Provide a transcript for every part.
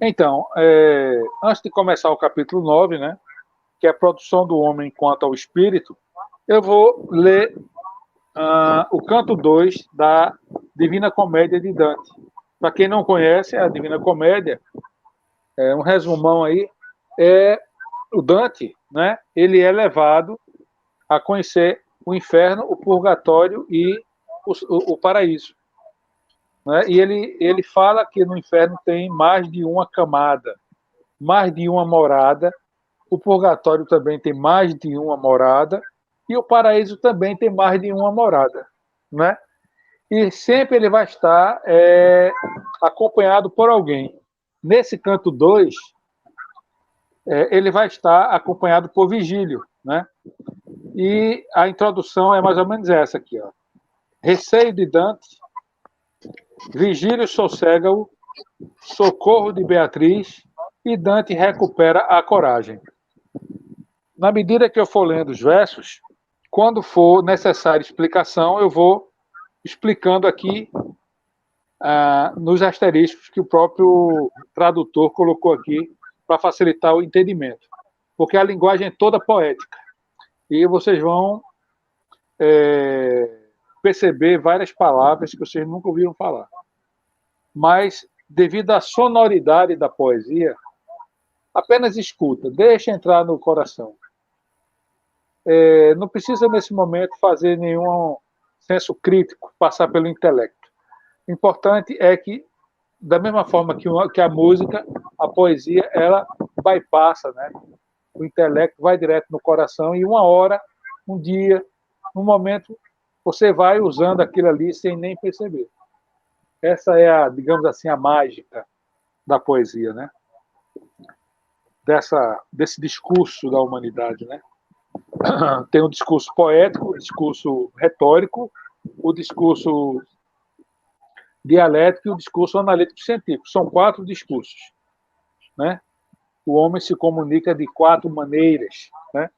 Então, antes de começar o capítulo 9, né, que é a produção do homem quanto ao espírito, eu vou ler o canto 2 da Divina Comédia de Dante. Para quem não conhece, a Divina Comédia, um resumão aí, é o Dante, né, ele é levado a conhecer o inferno, o purgatório e o paraíso. Né? E ele fala que no inferno tem mais de uma camada, mais de uma morada, o purgatório também tem mais de uma morada, e o paraíso também tem mais de uma morada. Né? E sempre ele vai estar acompanhado por alguém. Nesse canto 2, ele vai estar acompanhado por Vigílio. Né? E a introdução é mais ou menos essa aqui. Ó. Receio de Dante, Vigílio sossega-o, socorro de Beatriz, e Dante recupera a coragem. Na medida que eu for lendo os versos, quando for necessária explicação, eu vou explicando aqui nos asteriscos que o próprio tradutor colocou aqui para facilitar o entendimento. Porque a linguagem é toda poética. E vocês vão perceber várias palavras que vocês nunca ouviram falar. Mas, devido à sonoridade da poesia, apenas escuta, deixa entrar no coração. Não precisa, nesse momento, fazer nenhum senso crítico, passar pelo intelecto. O importante é que, da mesma forma que a música, a poesia, ela bypassa, né? O intelecto vai direto no coração e uma hora, um dia, um momento, você vai usando aquilo ali sem nem perceber. Essa é, digamos assim, a mágica da poesia, né? Desse discurso da humanidade, né? Tem o discurso poético, o discurso retórico, o discurso dialético e o discurso analítico-científico. São 4 discursos, né? O homem se comunica de 4 maneiras, né?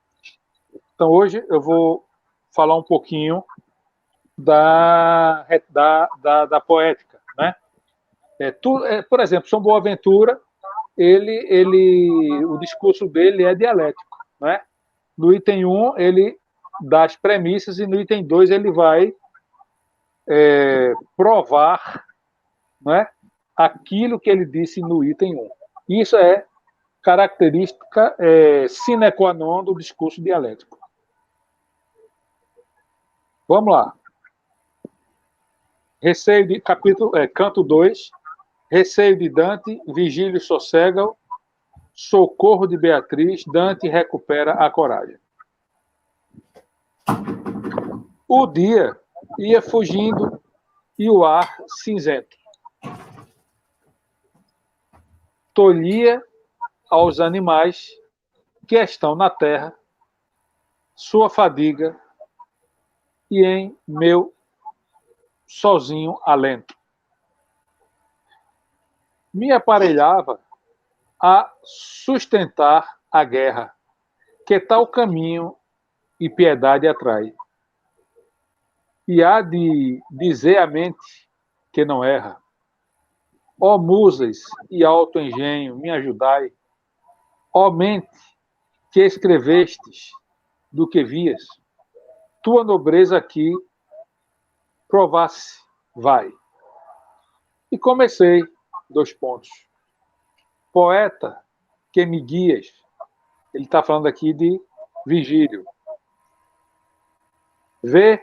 Então, hoje eu vou falar um pouquinho da poética, né? Por exemplo, São Boaventura, o discurso dele é dialético, né? No item 1, ele dá as premissas e no item 2 ele vai provar, né, aquilo que ele disse no item 1. Isso é característica sine qua non do discurso dialético. Vamos lá. Canto 2, Receio de Dante, Vigílio sossega-o, socorro de Beatriz, Dante recupera a coragem. O dia ia fugindo e o ar cinzento tolhia aos animais que estão na terra sua fadiga e em meu sozinho alento. Me aparelhava a sustentar a guerra, que tal caminho e piedade atrai. E há de dizer a mente que não erra. Ó musas e alto engenho, me ajudai. Ó mente que escrevestes do que vias, tua nobreza aqui provasse, vai. E comecei, 2 pontos. Poeta que me guias, ele está falando aqui de Vigílio. Vê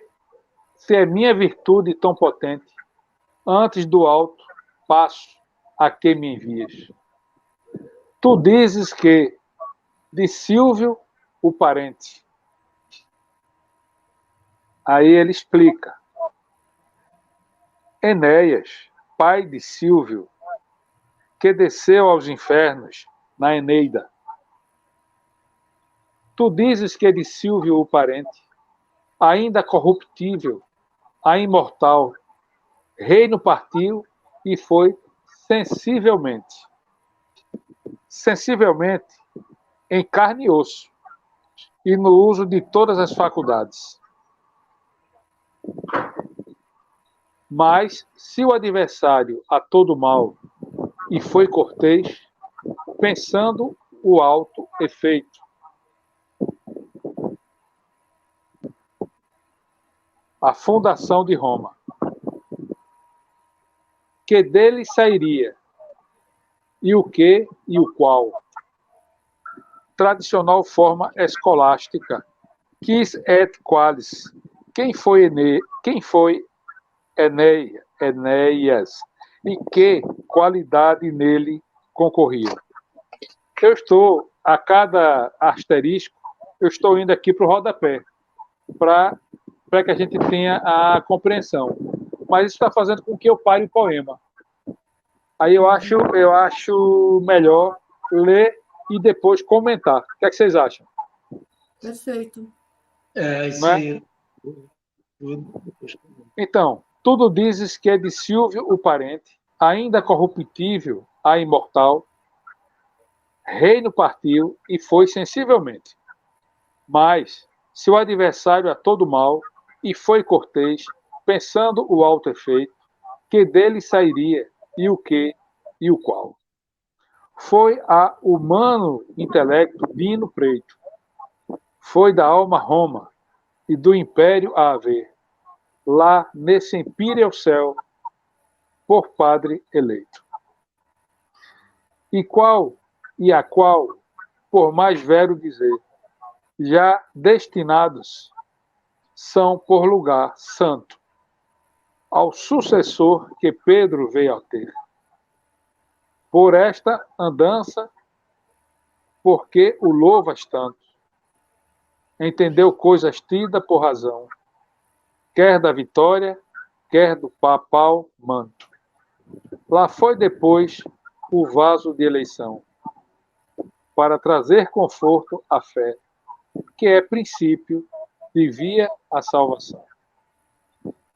se é minha virtude tão potente, antes do alto passo a que me envias. Tu dizes que, de Silvio, o parente. Aí ele explica. Enéas, pai de Silvio, que desceu aos infernos na Eneida. Tu dizes que de Silvio o parente, ainda corruptível, a imortal, reino partiu e foi sensivelmente em carne e osso, e no uso de todas as faculdades. Mas, se o adversário a todo mal e foi cortês, pensando o alto efeito. A fundação de Roma, que dele sairia, e o que e o qual. Tradicional forma escolástica, quis et qualis. Quem foi Enéas, e que qualidade nele concorria. Eu estou, a cada asterisco, eu estou indo aqui para o rodapé, para que a gente tenha a compreensão. Mas isso está fazendo com que eu pare o poema. Aí eu acho melhor ler e depois comentar. O que é que vocês acham? Perfeito. Isso Não é? aí. Então, tudo dizes que é de Silvio o parente, ainda corruptível, a imortal. Reino partiu e foi sensivelmente. Mas, se o adversário a todo mal, e foi cortês, pensando o alto efeito, que dele sairia, e o que, e o qual. Foi a humano intelecto Dino Preto. Foi da alma Roma, e do império a haver, lá nesse empíreo céu, por padre eleito. E qual, e a qual, por mais vero dizer, já destinados são por lugar santo, ao sucessor que Pedro veio a ter. Por esta andança, porque o louvas tanto, entendeu coisas tidas por razão, quer da vitória, quer do papal manto. Lá foi depois o vaso de eleição, para trazer conforto à fé, que é princípio de via à salvação.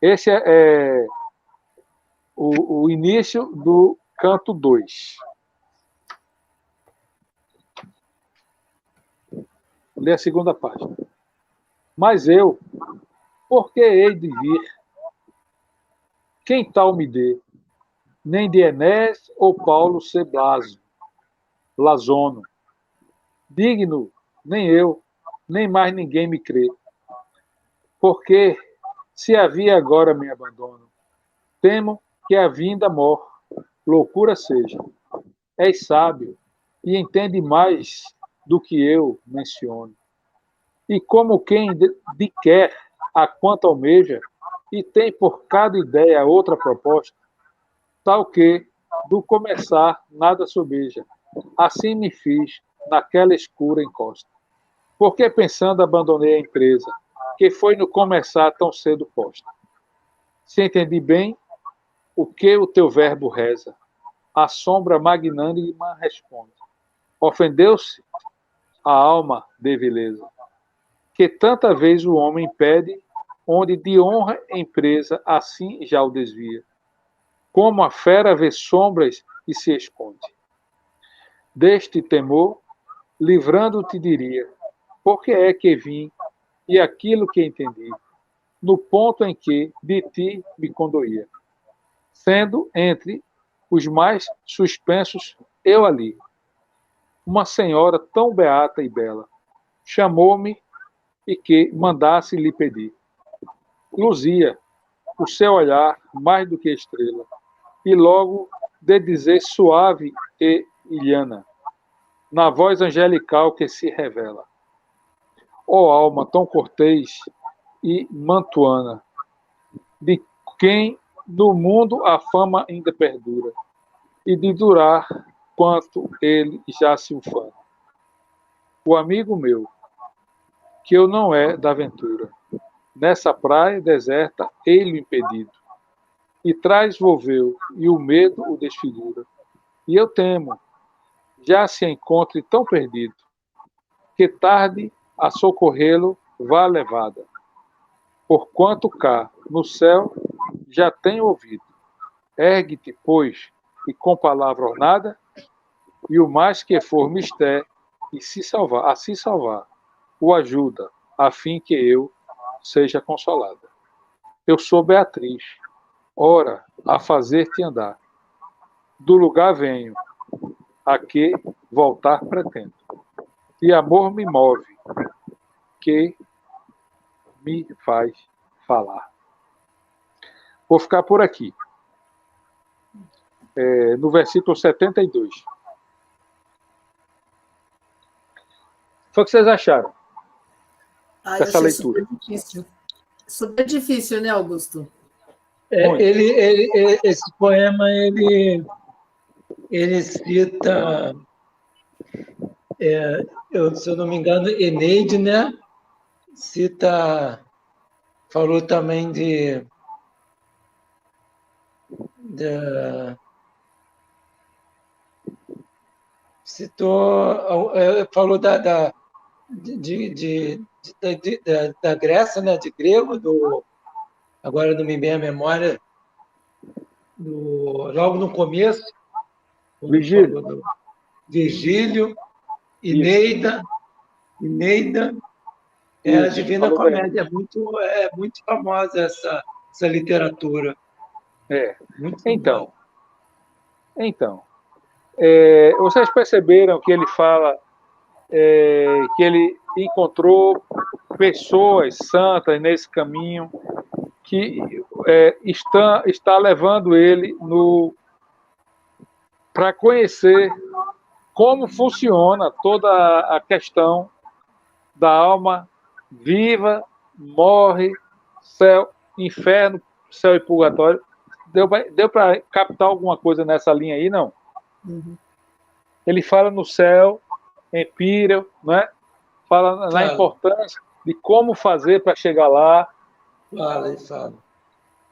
Esse é o início do canto 2. Lê a segunda página. Mas eu, por que hei de vir? Quem tal me dê? Nem de Enés ou Paulo ser blasono. Digno, nem eu, nem mais ninguém me crê. Porque, se havia agora me abandono, temo que a vinda mor, loucura seja. És sábio e entende mais do que eu menciono. E como quem de quer a quanto almeja, e tem por cada ideia outra proposta, tal que, do começar, nada sobeja. Assim me fiz naquela escura encosta. Porque pensando abandonei a empresa, que foi no começar tão cedo posta. Se entendi bem o que o teu verbo reza, a sombra magnânima responde. Ofendeu-se a alma de vileza, que tanta vez o homem pede, onde de honra empresa assim já o desvia. Como a fera vê sombras e se esconde. Deste temor, livrando-te diria, porque é que vim e aquilo que entendi, no ponto em que de ti me condoía, sendo entre os mais suspensos eu ali. Uma senhora tão beata e bela, chamou-me e que mandasse lhe pedir. Luzia o seu olhar mais do que estrela, e logo de dizer suave e ilhana, na voz angelical que se revela. Ó alma tão cortês e mantuana, de quem no mundo a fama ainda perdura, e de durar quanto ele já se ufana. O amigo meu, que eu não é da aventura, nessa praia deserta ele impedido, e traz volveu, e o medo o desfigura. E eu temo, já se encontre tão perdido, que tarde a socorrê-lo vá levada. Porquanto cá, no céu, já tenho ouvido. Ergue-te, pois, e com palavra ornada, e o mais que for mistério, e a se salvar, o ajuda, a fim que eu seja consolada. Eu sou Beatriz, ora, a fazer-te andar. do lugar venho, a que voltar pretendo. E amor me move, que me faz falar. Vou ficar por aqui. No versículo 72. Foi o que vocês acharam dessa leitura? Super difícil. Super difícil, né, Augusto? Esse poema, ele cita, se eu não me engano, Eneide, né? Falou também falou da Grécia, né? De grego, agora não me vem a memória, logo no começo, Virgílio, Eneida, a Divina Comédia. É muito famosa essa literatura. Então, vocês perceberam que ele fala que ele encontrou pessoas santas nesse caminho que está levando ele para conhecer como funciona toda a questão da alma viva, morre, céu, inferno, céu e purgatório. Deu para captar alguma coisa nessa linha aí, não? Uhum. Ele fala no céu, Empíreo, né? Fala na importância de como fazer para chegar lá. Fala.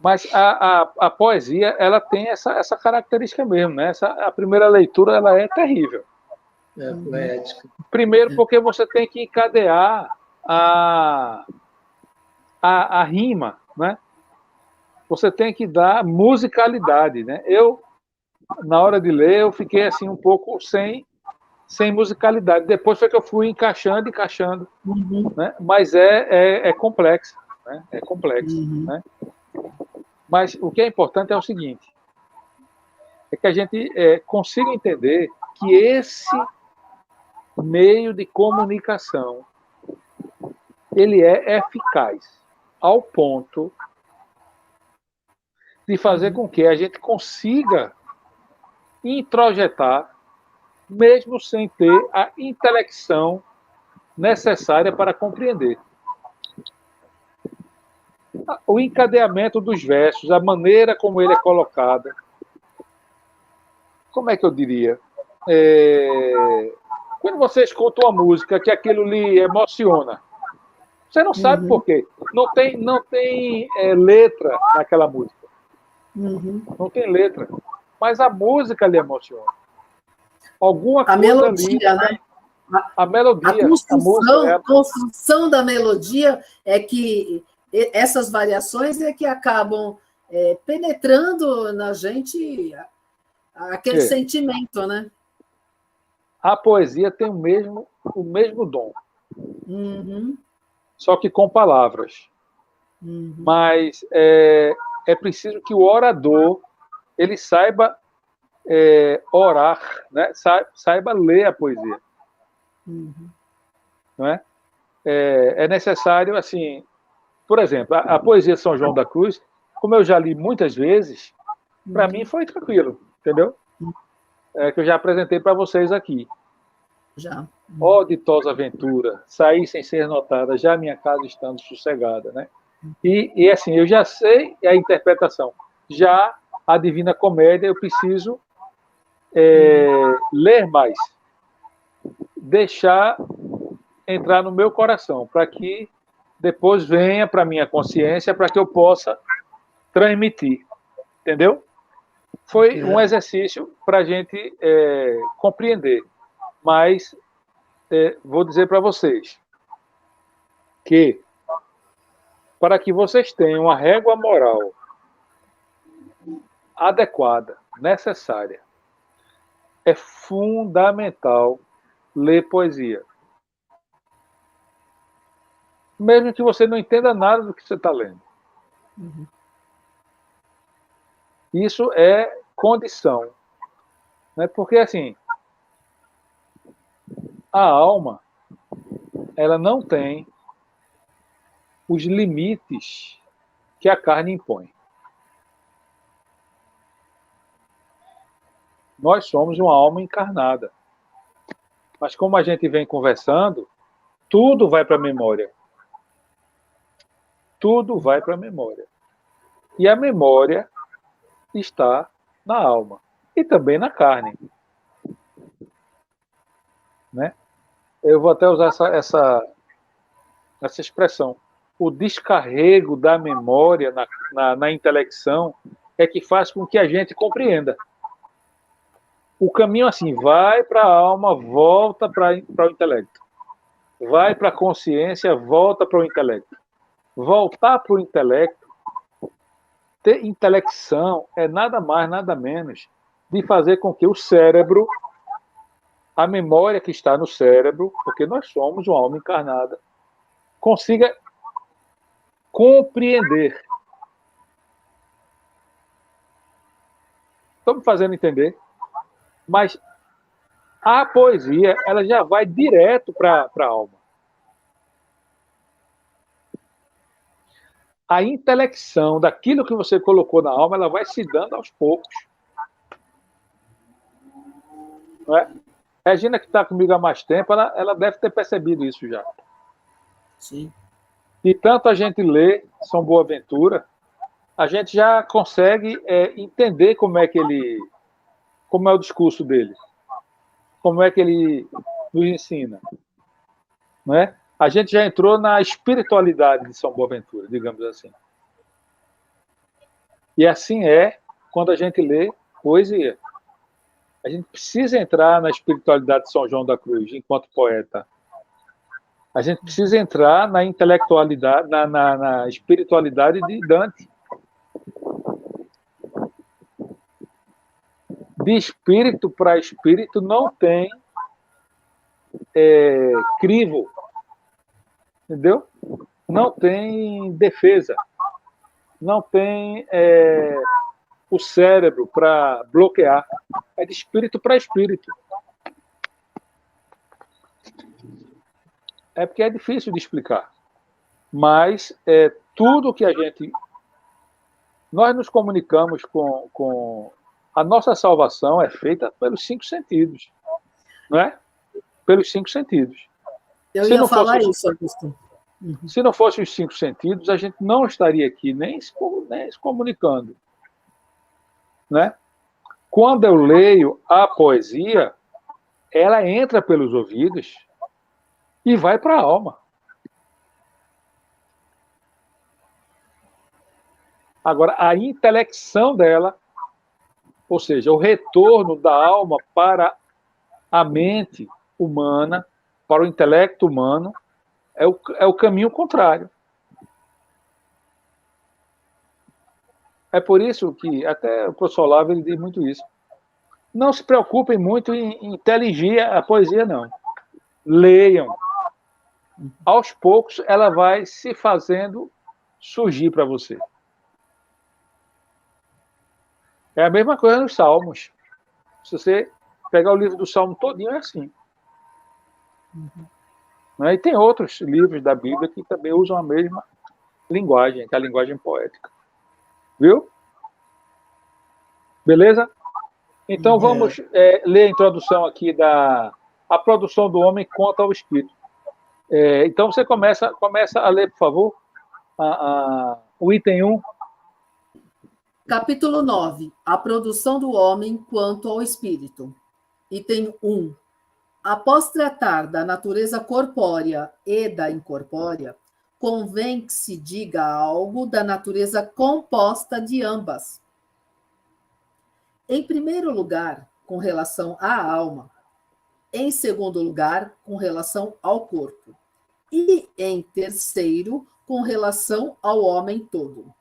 Mas a poesia, ela tem essa característica mesmo, né? A primeira leitura, ela é terrível. Poética. Primeiro porque você tem que encadear a rima, né? Você tem que dar musicalidade, né? Na hora de ler, eu fiquei assim um pouco sem musicalidade. Depois foi que eu fui encaixando, né? Mas é complexo, né? É complexo, né? Mas o que é importante é o seguinte, é que a gente consiga entender que esse meio de comunicação ele é eficaz ao ponto de fazer com que a gente consiga introjetar, mesmo sem ter a intelecção necessária para compreender. O encadeamento dos versos, a maneira como ele é colocado, como é que eu diria? Quando você escuta uma música que aquilo lhe emociona, você não sabe por quê. Não tem letra naquela música. Não tem letra. Mas a música lhe emociona. Alguma coisa melodia, ali, né? A melodia. A construção da melodia é que essas variações é que acabam penetrando na gente aquele sentimento, né? A poesia tem o mesmo dom. Só que com palavras. Mas é preciso que o orador ele saiba orar, né? Saiba ler a poesia. Não é? É necessário, assim, por exemplo, a poesia de São João da Cruz, como eu já li muitas vezes, para mim foi tranquilo, entendeu? Que eu já apresentei para vocês aqui. Já. Ó ditosa aventura, saí sem ser notada, já minha casa estando sossegada, né? E assim, eu já sei a interpretação. Já a Divina Comédia, eu preciso ler mais, deixar entrar no meu coração, para que depois venha para a minha consciência, para que eu possa transmitir. Entendeu? Foi um exercício para a gente compreender. Mas vou dizer para vocês que, para que vocês tenham uma régua moral adequada, necessária, é fundamental ler poesia. Mesmo que você não entenda nada do que você está lendo. Isso é condição Né? Porque, assim, a alma, ela não tem os limites que a carne impõe. Nós somos uma alma encarnada. Mas como a gente vem conversando, tudo vai para a memória. Tudo vai para a memória. E a memória está na alma e também na carne. Né? Eu vou até usar essa expressão. O descarrego da memória na intelecção é que faz com que a gente compreenda. O caminho assim, vai para a alma, volta para o intelecto. Vai para a consciência, volta para o intelecto. Voltar para o intelecto, ter intelecção é nada mais, nada menos de fazer com que o cérebro, a memória que está no cérebro, porque nós somos uma alma encarnada, consiga compreender. Estou me fazendo entender? Mas a poesia, ela já vai direto para a alma. A intelecção daquilo que você colocou na alma, ela vai se dando aos poucos. Não é? Regina, que está comigo há mais tempo, ela deve ter percebido isso já. Sim. E tanto a gente lê São Boaventura, a gente já consegue entender como é o discurso dele, como é que ele nos ensina. Não é? A gente já entrou na espiritualidade de São Boaventura, digamos assim. E assim é quando a gente lê poesia. A gente precisa entrar na espiritualidade de São João da Cruz, enquanto poeta. A gente precisa entrar na intelectualidade, na espiritualidade de Dante. De espírito para espírito não tem crivo. Entendeu? Não tem defesa. Não tem o cérebro para bloquear. É de espírito para espírito. É porque é difícil de explicar. Mas tudo que a gente... Nós nos comunicamos com... A nossa salvação é feita pelos 5 sentidos. Não é? Pelos 5 sentidos. Eu ia falar isso, Augusto. Se não fossem os 5 sentidos, a gente não estaria aqui nem se comunicando. Né? Quando eu leio a poesia, ela entra pelos ouvidos e vai para a alma. Agora, a intelecção dela, ou seja, o retorno da alma para a mente humana, para o intelecto humano, é o caminho contrário. É por isso que até o professor Olavo ele diz muito isso. Não se preocupem muito em inteligir a poesia, não. Leiam. Aos poucos, ela vai se fazendo surgir para você. É a mesma coisa nos Salmos. Se você pegar o livro do Salmo todinho, é assim. E tem outros livros da Bíblia que também usam a mesma linguagem, que é a linguagem poética. Viu? Beleza? Então vamos ler a introdução aqui da A Produção do Homem contra o Espírito. Então você começa a ler, por favor, o item 1. Capítulo 9. A produção do homem quanto ao espírito. Item 1. Após tratar da natureza corpórea e da incorpórea, convém que se diga algo da natureza composta de ambas. Em primeiro lugar, com relação à alma. Em segundo lugar, com relação ao corpo. E em terceiro, com relação ao homem todo.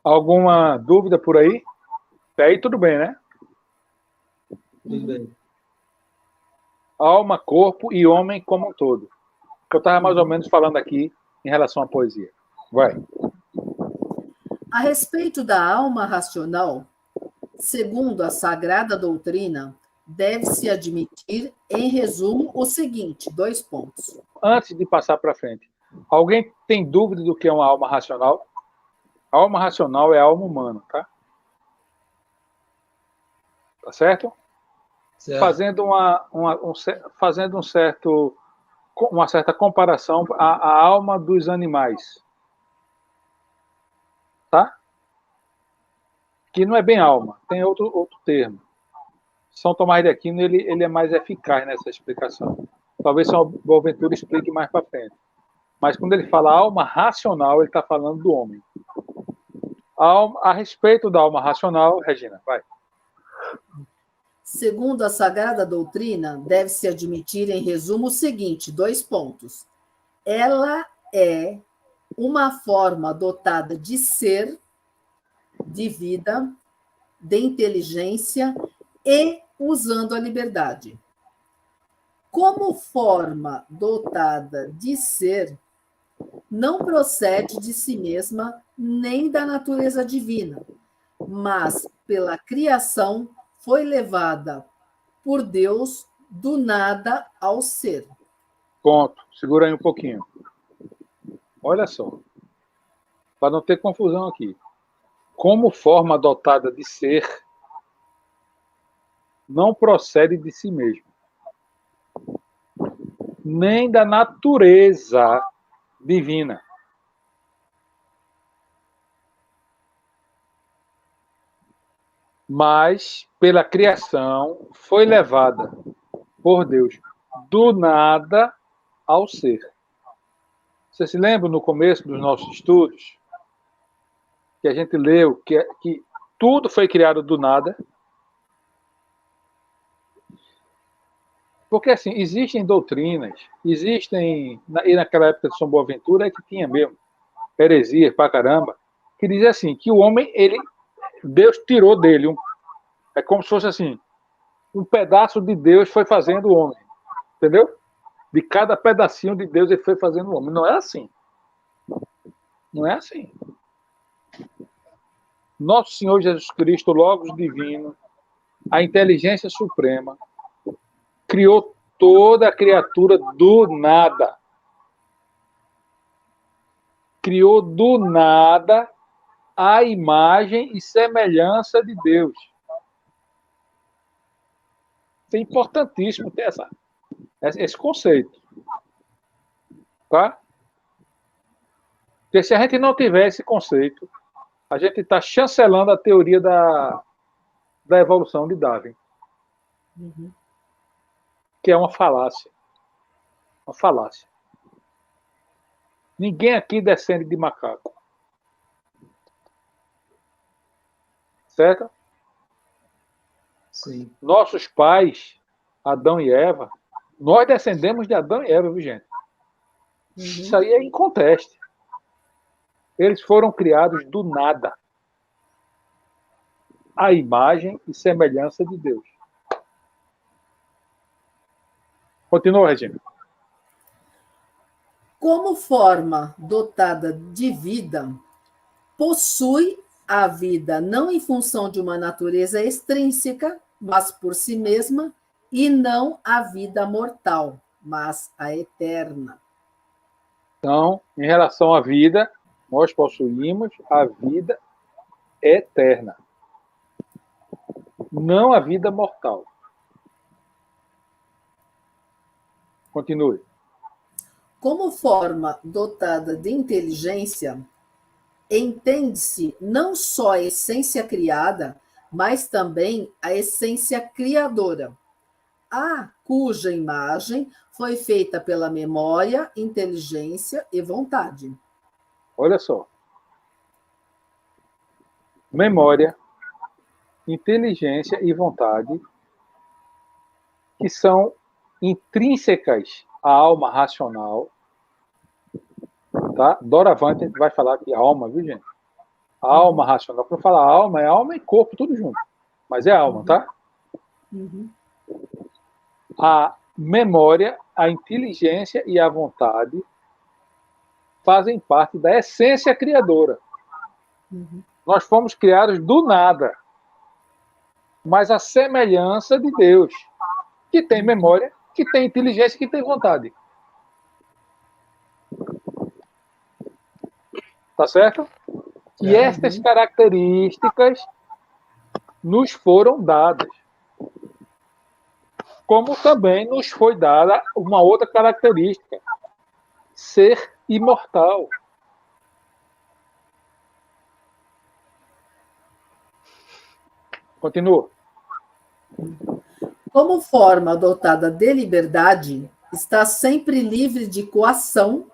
Alguma dúvida por aí? Até aí tudo bem, né? Tudo bem. Alma, corpo e homem como um todo. Eu estava mais ou menos falando aqui em relação à poesia. Vai. A respeito da alma racional, Segundo a sagrada doutrina, deve-se admitir, em resumo, o seguinte, 2 pontos. Antes de passar para frente, alguém tem dúvida do que é uma alma racional? A alma racional é a alma humana, tá? Tá certo? Certo. Fazendo uma certa comparação à alma dos animais, tá? Que não é bem alma, tem outro termo. São Tomás de Aquino ele é mais eficaz nessa explicação. Talvez São Boaventura explique mais para frente. Mas quando ele fala alma racional, ele está falando do homem. A respeito da alma racional, Regina, vai. Segundo a sagrada doutrina, deve-se admitir, em resumo, o seguinte, 2 pontos. Ela é uma forma dotada de ser, de vida, de inteligência e usando a liberdade. Como forma dotada de ser, não procede de si mesma nem da natureza divina, mas pela criação foi levada por Deus do nada ao ser. Ponto. Segura aí um pouquinho. Olha só. Para não ter confusão aqui. Como forma dotada de ser, não procede de si mesmo, nem da natureza divina. Mas, pela criação, foi levada por Deus do nada ao ser. Você se lembra no começo dos nossos estudos que a gente leu que tudo foi criado do nada? Porque, assim, existem doutrinas, e naquela época de São Boaventura é que tinha mesmo, heresias pra caramba, que diz assim, que o homem, Deus tirou dele, é como se fosse assim, um pedaço de Deus foi fazendo o homem, entendeu? De cada pedacinho de Deus ele foi fazendo o homem. Não é assim. Não é assim. Nosso Senhor Jesus Cristo, Logos divino, a inteligência suprema, criou toda a criatura do nada. Criou do nada a imagem e semelhança de Deus. É importantíssimo ter esse conceito. Tá? Porque se a gente não tiver esse conceito, a gente está chancelando a teoria da evolução de Darwin. Uhum. Que é uma falácia. Uma falácia. Ninguém aqui descende de macaco. Certo? Sim. Nossos pais, Adão e Eva, nós descendemos de Adão e Eva, viu, gente? Uhum. Isso aí é inconteste. Eles foram criados do nada. A imagem e semelhança de Deus. Continua, Regina. Como forma dotada de vida, possui a vida não em função de uma natureza extrínseca, mas por si mesma, e não a vida mortal, mas a eterna. Então, em relação à vida, nós possuímos a vida eterna. Não a vida mortal. Continue. Como forma dotada de inteligência, entende-se não só a essência criada, mas também a essência criadora, a cuja imagem foi feita pela memória, inteligência e vontade. Olha só. Memória, inteligência e vontade, que são intrínsecas à alma racional. Tá? Doravante vai falar que alma, viu, gente? A alma racional. Quando falar alma, é alma e corpo, tudo junto. Mas é alma, tá? Uhum. A memória, a inteligência e a vontade fazem parte da essência criadora. Uhum. Nós fomos criados do nada. mas a semelhança de Deus, que tem memória, que tem inteligência, que tem vontade. Tá certo? E estas características nos foram dadas. Como também nos foi dada uma outra característica: ser imortal. Continua. Como forma adotada de liberdade, está sempre livre de coação,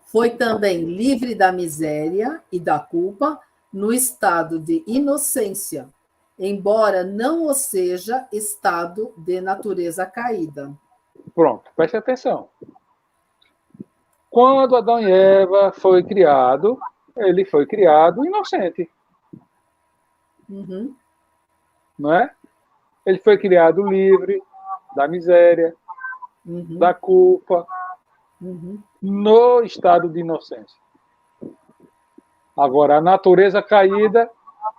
foi também livre da miséria e da culpa no estado de inocência, embora não o seja estado de natureza caída. Pronto, preste atenção. Quando Adão e Eva foi criado, ele foi criado inocente. Uhum. Não é? Ele foi criado livre da miséria, da culpa, no estado de inocência. Agora, a natureza caída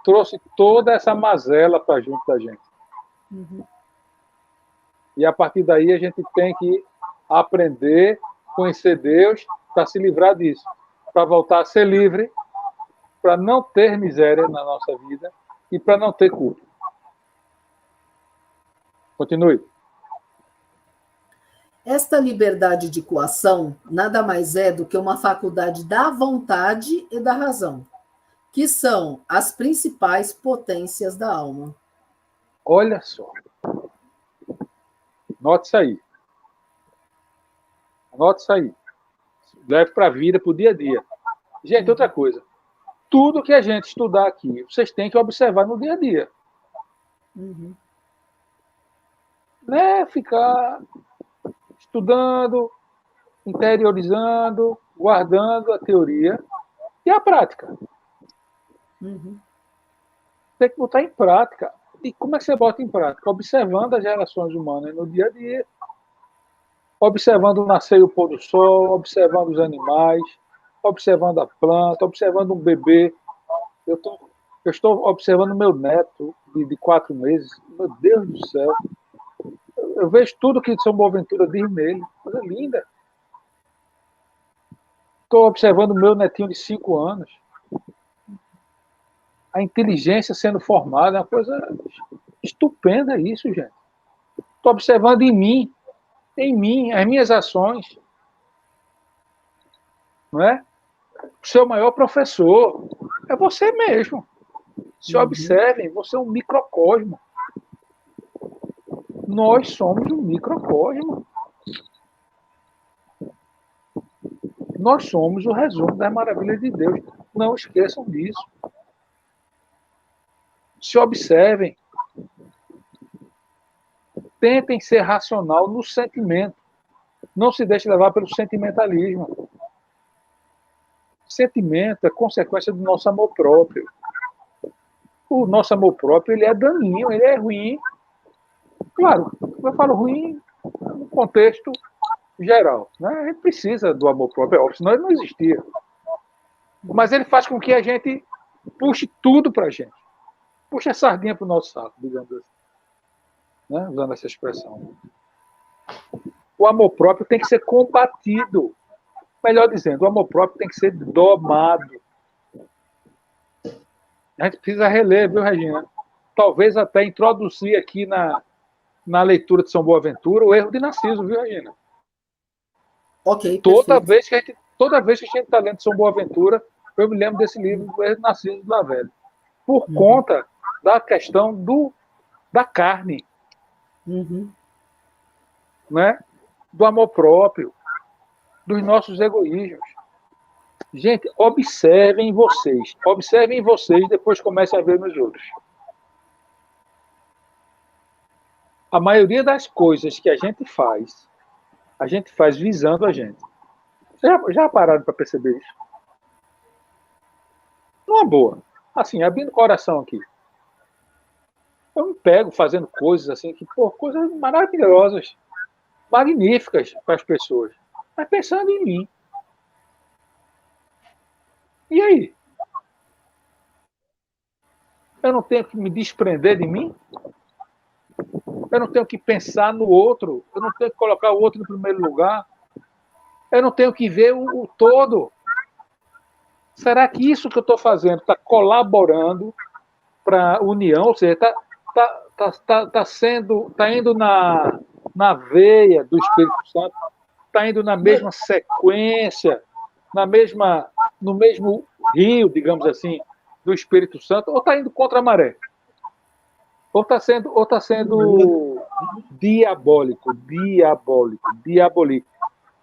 trouxe toda essa mazela para junto da gente. E a partir daí a gente tem que aprender, conhecer Deus, para se livrar disso, para voltar a ser livre, para não ter miséria na nossa vida e para não ter culpa. Continue. Esta liberdade de coação nada mais é do que uma faculdade da vontade e da razão, que são as principais potências da alma. Olha só. Anote isso aí. Anote isso aí. Leve para a vida, para o dia a dia. Gente, outra coisa. Tudo que a gente estudar aqui, vocês têm que observar no dia a dia. Não é ficar estudando, interiorizando, guardando a teoria e a prática. Tem que botar em prática. E como é que você bota em prática? Observando as relações humanas no dia a dia. Observando o nascer e o pôr do sol, observando os animais, observando a planta, observando um bebê. Eu estou observando meu neto de 4 meses. Meu Deus do céu. Eu vejo tudo que São Boaventura diz nele. Coisa linda. Estou observando meu netinho de 5 anos. A inteligência sendo formada é uma coisa estupenda isso, gente. Estou observando em mim, as minhas ações. Não é? O seu maior professor é você mesmo. Se observem, você é um microcosmo. Nós somos um microcosmo. Nós somos o resumo das maravilhas de Deus. Não esqueçam disso. Se observem. Tentem ser racional no sentimento. Não se deixe levar pelo sentimentalismo. Sentimento é consequência do nosso amor próprio. O nosso amor próprio ele é daninho, ele é ruim. Claro, eu falo ruim no contexto geral. Né? A gente precisa do amor próprio, é óbvio, senão ele não existia. Mas ele faz com que a gente puxe tudo para a gente. Puxa a sardinha para o nosso saco, digamos assim. Né? Usando essa expressão. O amor próprio tem que ser combatido. Melhor dizendo, o amor próprio tem que ser domado. A gente precisa reler, viu, Regina? Talvez até introduzir aqui na leitura de São Boaventura o erro de Narciso, viu, Regina? Ok, toda vez que a gente está lendo São Boaventura, eu me lembro desse livro do erro de Narciso do Lavelli. Por conta da questão da carne. Né? Do amor próprio, dos nossos egoísmos. Gente, observem vocês, depois comecem a ver nos outros. A maioria das coisas que a gente faz visando a gente. Já pararam para perceber isso? Numa boa. Assim, abrindo o coração aqui. Eu me pego fazendo coisas assim, coisas maravilhosas, magníficas para as pessoas, mas pensando em mim. E aí? Eu não tenho que me desprender de mim? Eu não tenho que pensar no outro? Eu não tenho que colocar o outro no primeiro lugar? Eu não tenho que ver o todo? Será que isso que eu estou fazendo está colaborando para a união? Ou seja, está indo na veia do Espírito Santo? Está indo na mesma sequência, no mesmo rio, digamos assim, do Espírito Santo? Ou está indo contra a maré? Ou está sendo diabólico,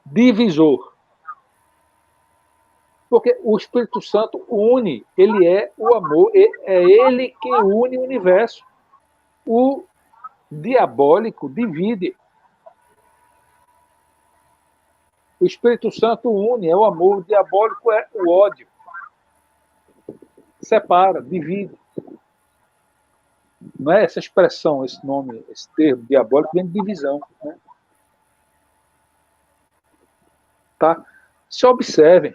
divisor? Porque o Espírito Santo une, ele é o amor, é ele quem une o universo. O diabólico divide. O Espírito Santo une, é o amor, o diabólico é o ódio. Separa, divide. Não é essa expressão, esse nome, esse termo diabólico vem de divisão. Né? Tá? Se observem.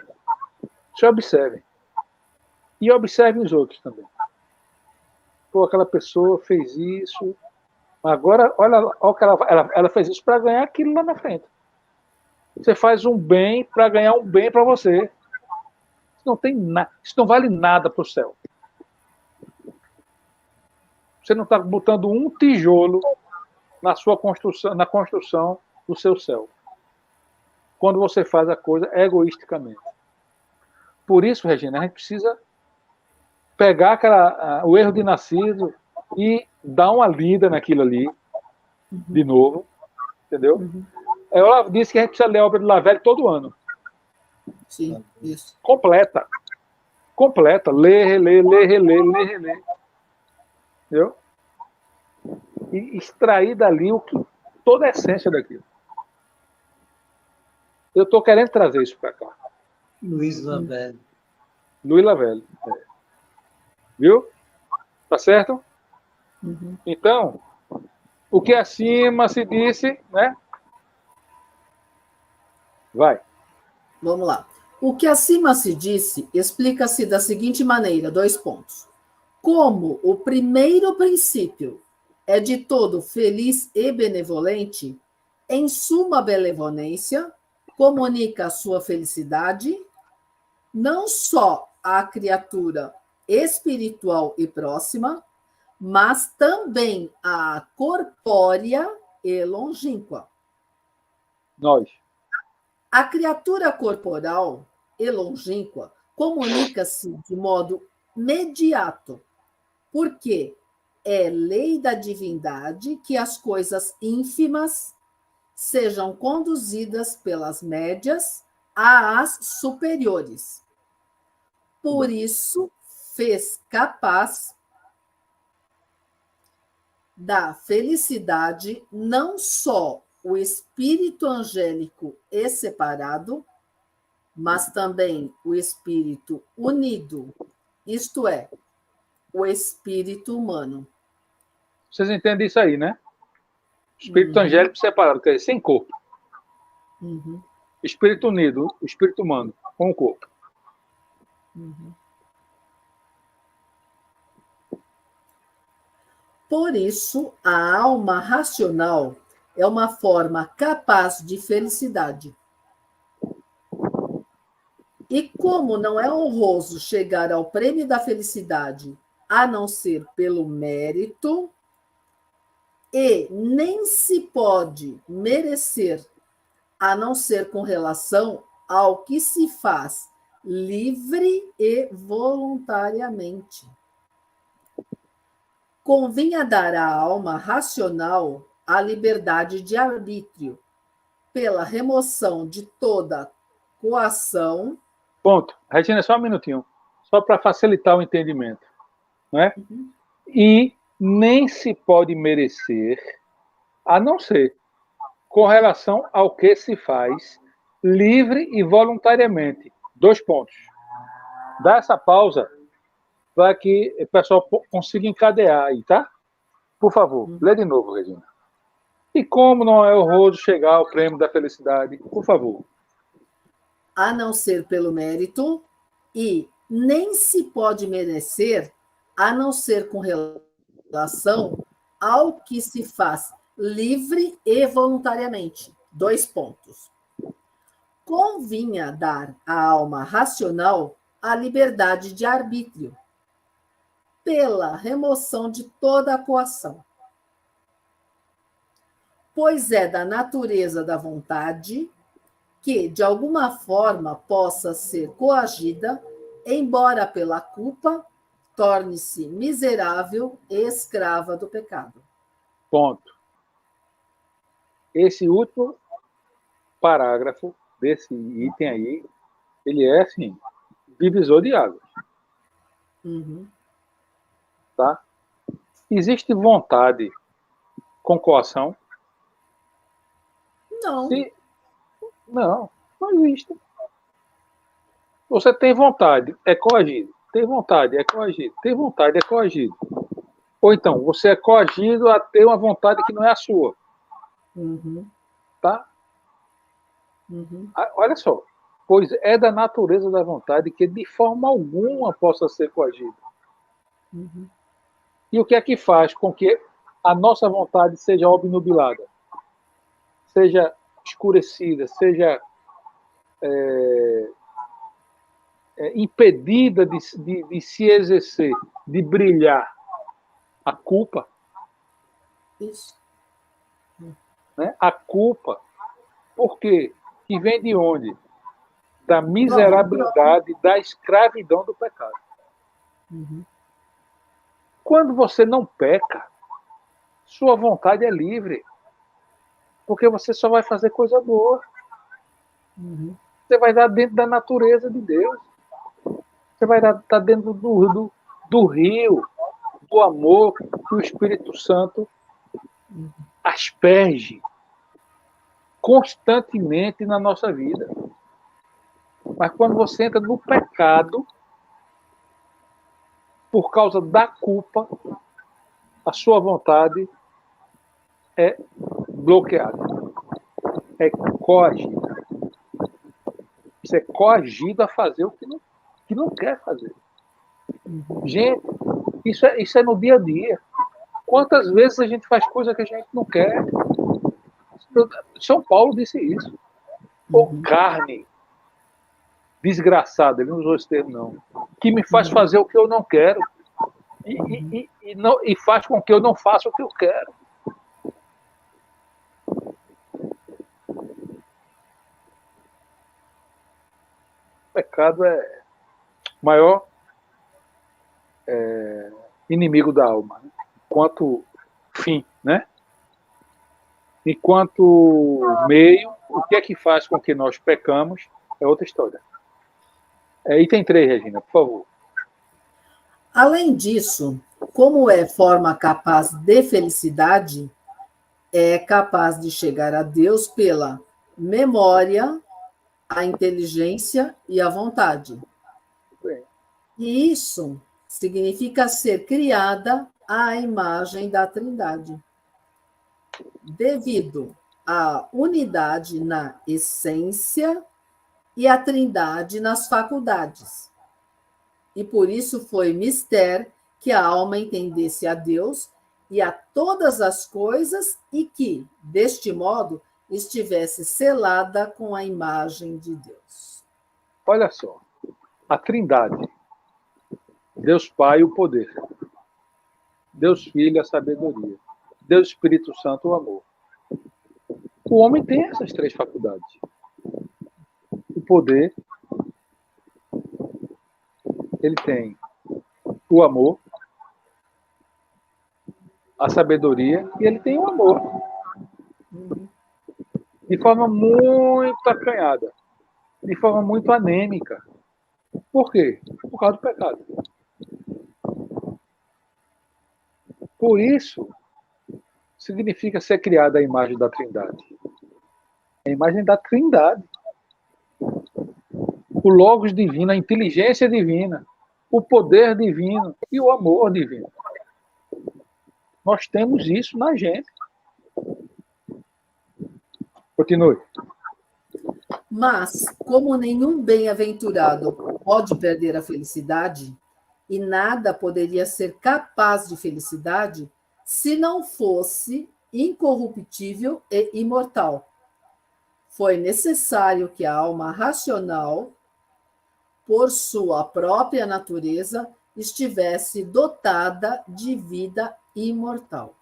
E observem os outros também. Pô, aquela pessoa fez isso. Agora, olha o que ela fez isso para ganhar aquilo lá na frente. Você faz um bem para ganhar um bem para você. Isso não vale nada para o céu. Você não está botando um tijolo na construção do seu céu. Quando você faz a coisa egoisticamente. Por isso, Regina, a gente precisa pegar o erro de nascido e dar uma lida naquilo ali, de novo, entendeu? Ela disse que a gente precisa ler a obra de Lavelle todo ano. Sim, isso. Completa. Ler, reler. Entendeu? E extrair dali toda a essência daquilo. Eu estou querendo trazer isso para cá. Luiz Lavelle. É. Viu? Tá certo? Então, o que acima se disse, né? Vai. Vamos lá. O que acima se disse explica-se da seguinte maneira, 2 pontos. Como o primeiro princípio é de todo feliz e benevolente, em suma benevolência, comunica a sua felicidade não só à criatura espiritual e próxima, mas também à corpórea e longínqua. Nós. A criatura corporal e longínqua comunica-se de modo imediato, porque é lei da divindade que as coisas ínfimas sejam conduzidas pelas médias às superiores. Por isso, fez capaz da felicidade não só o espírito angélico e separado, mas também o espírito unido, isto é, o espírito humano. Vocês entendem isso aí, né? Espírito angélico separado, quer dizer, sem corpo. Espírito unido, o espírito humano, com o corpo. Por isso, a alma racional é uma forma capaz de felicidade. E como não é honroso chegar ao prêmio da felicidade a não ser pelo mérito, e nem se pode merecer a não ser com relação ao que se faz livre e voluntariamente. Convinha dar à alma racional a liberdade de arbítrio, pela remoção de toda coação. Ponto. Regina, só um minutinho. Só para facilitar o entendimento. Não é? E nem se pode merecer, a não ser com relação ao que se faz livre e voluntariamente. 2 pontos. Dá essa pausa para que o pessoal consiga encadear aí, tá? Por favor, lê de novo, Regina. E como não é honroso chegar ao prêmio da felicidade? Por favor. A não ser pelo mérito, e nem se pode merecer a não ser com relação ao que se faz livre e voluntariamente. 2 pontos. Convinha dar à alma racional a liberdade de arbítrio, pela remoção de toda a coação. Pois é da natureza da vontade que, de alguma forma, possa ser coagida, embora pela culpa torne-se miserável e escrava do pecado. Ponto. Esse último parágrafo desse item aí, ele é, assim, divisor de águas. Uhum. Tá? Existe vontade com coação? Não. Não existe. Você tem vontade, é coagido. Tem vontade, é coagido. Tem vontade, é coagido. Ou então, você é coagido a ter uma vontade que não é a sua. Uhum. Tá? Uhum. Olha só. Pois é da natureza da vontade que de forma alguma possa ser coagido. Uhum. E o que é que faz com que a nossa vontade seja obnubilada? Seja escurecida, seja impedida de se exercer, de brilhar? A culpa. Isso. Né? A culpa. Por quê? Que vem de onde? Da miserabilidade, da escravidão do pecado. Uhum. Quando você não peca, sua vontade é livre. Porque você só vai fazer coisa boa. Uhum. Você vai dar dentro da natureza de Deus. Você vai estar dentro do rio, do amor que o Espírito Santo asperge constantemente na nossa vida. Mas quando você entra no pecado, por causa da culpa, a sua vontade é bloqueada, é coagida. Você é coagido a fazer o que não quer fazer. Gente, isso é no dia a dia. Quantas vezes a gente faz coisa que a gente não quer? São Paulo disse isso. Ou carne desgraçada, ele não usou esse termo, não, que me faz fazer o que eu não quero e faz com que eu não faça o que eu quero. O pecado é o maior inimigo da alma, né? Enquanto fim, né? Enquanto meio, o que é que faz com que nós pecamos é outra história. Item 3, Regina, por favor. Além disso, como é forma capaz de felicidade, é capaz de chegar a Deus pela memória, a inteligência e a vontade. Bem. E isso significa ser criada à imagem da Trindade, devido à unidade na essência e à Trindade nas faculdades. E por isso foi mister que a alma entendesse a Deus e a todas as coisas e que, deste modo, estivesse selada com a imagem de Deus. Olha só, a Trindade, Deus Pai, o poder, Deus Filho, a sabedoria, Deus Espírito Santo, o amor. O homem tem essas 3 faculdades. O poder, ele tem o amor, a sabedoria e ele tem o amor. De forma muito acanhada, de forma muito anêmica. Por quê? Por causa do pecado. Por isso, significa ser criada a imagem da Trindade. A imagem da Trindade. O Logos divino, a inteligência divina, o poder divino e o amor divino. Nós temos isso na gente. Continue. Mas, como nenhum bem-aventurado pode perder a felicidade, e nada poderia ser capaz de felicidade se não fosse incorruptível e imortal. Foi necessário que a alma racional, por sua própria natureza, estivesse dotada de vida imortal.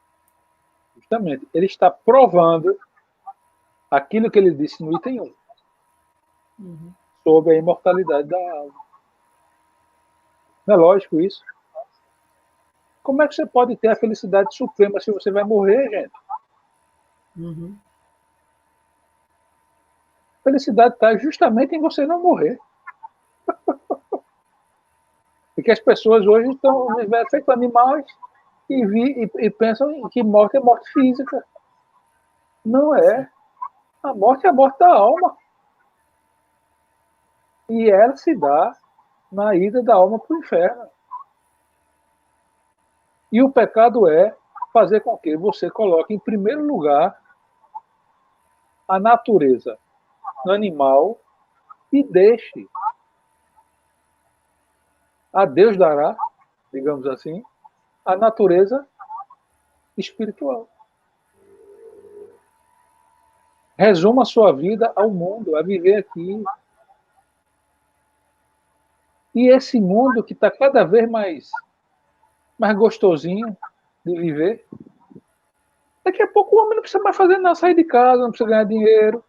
Justamente, ele está provando aquilo que ele disse no item 1, sobre a imortalidade da alma. Não é lógico isso? Como é que você pode ter a felicidade suprema se você vai morrer, gente? A felicidade está justamente em você não morrer. Porque as pessoas hoje estão feito animais e pensam que morte é morte física. Não é. A morte é a morte da alma. E ela se dá na ida da alma para o inferno. E o pecado é fazer com que você coloque em primeiro lugar a natureza animal e deixe a Deus dará, digamos assim, a natureza espiritual. Resuma a sua vida ao mundo, a viver aqui. E esse mundo que está cada vez mais gostosinho de viver, daqui a pouco o homem não precisa mais fazer nada, sair de casa, não precisa ganhar dinheiro.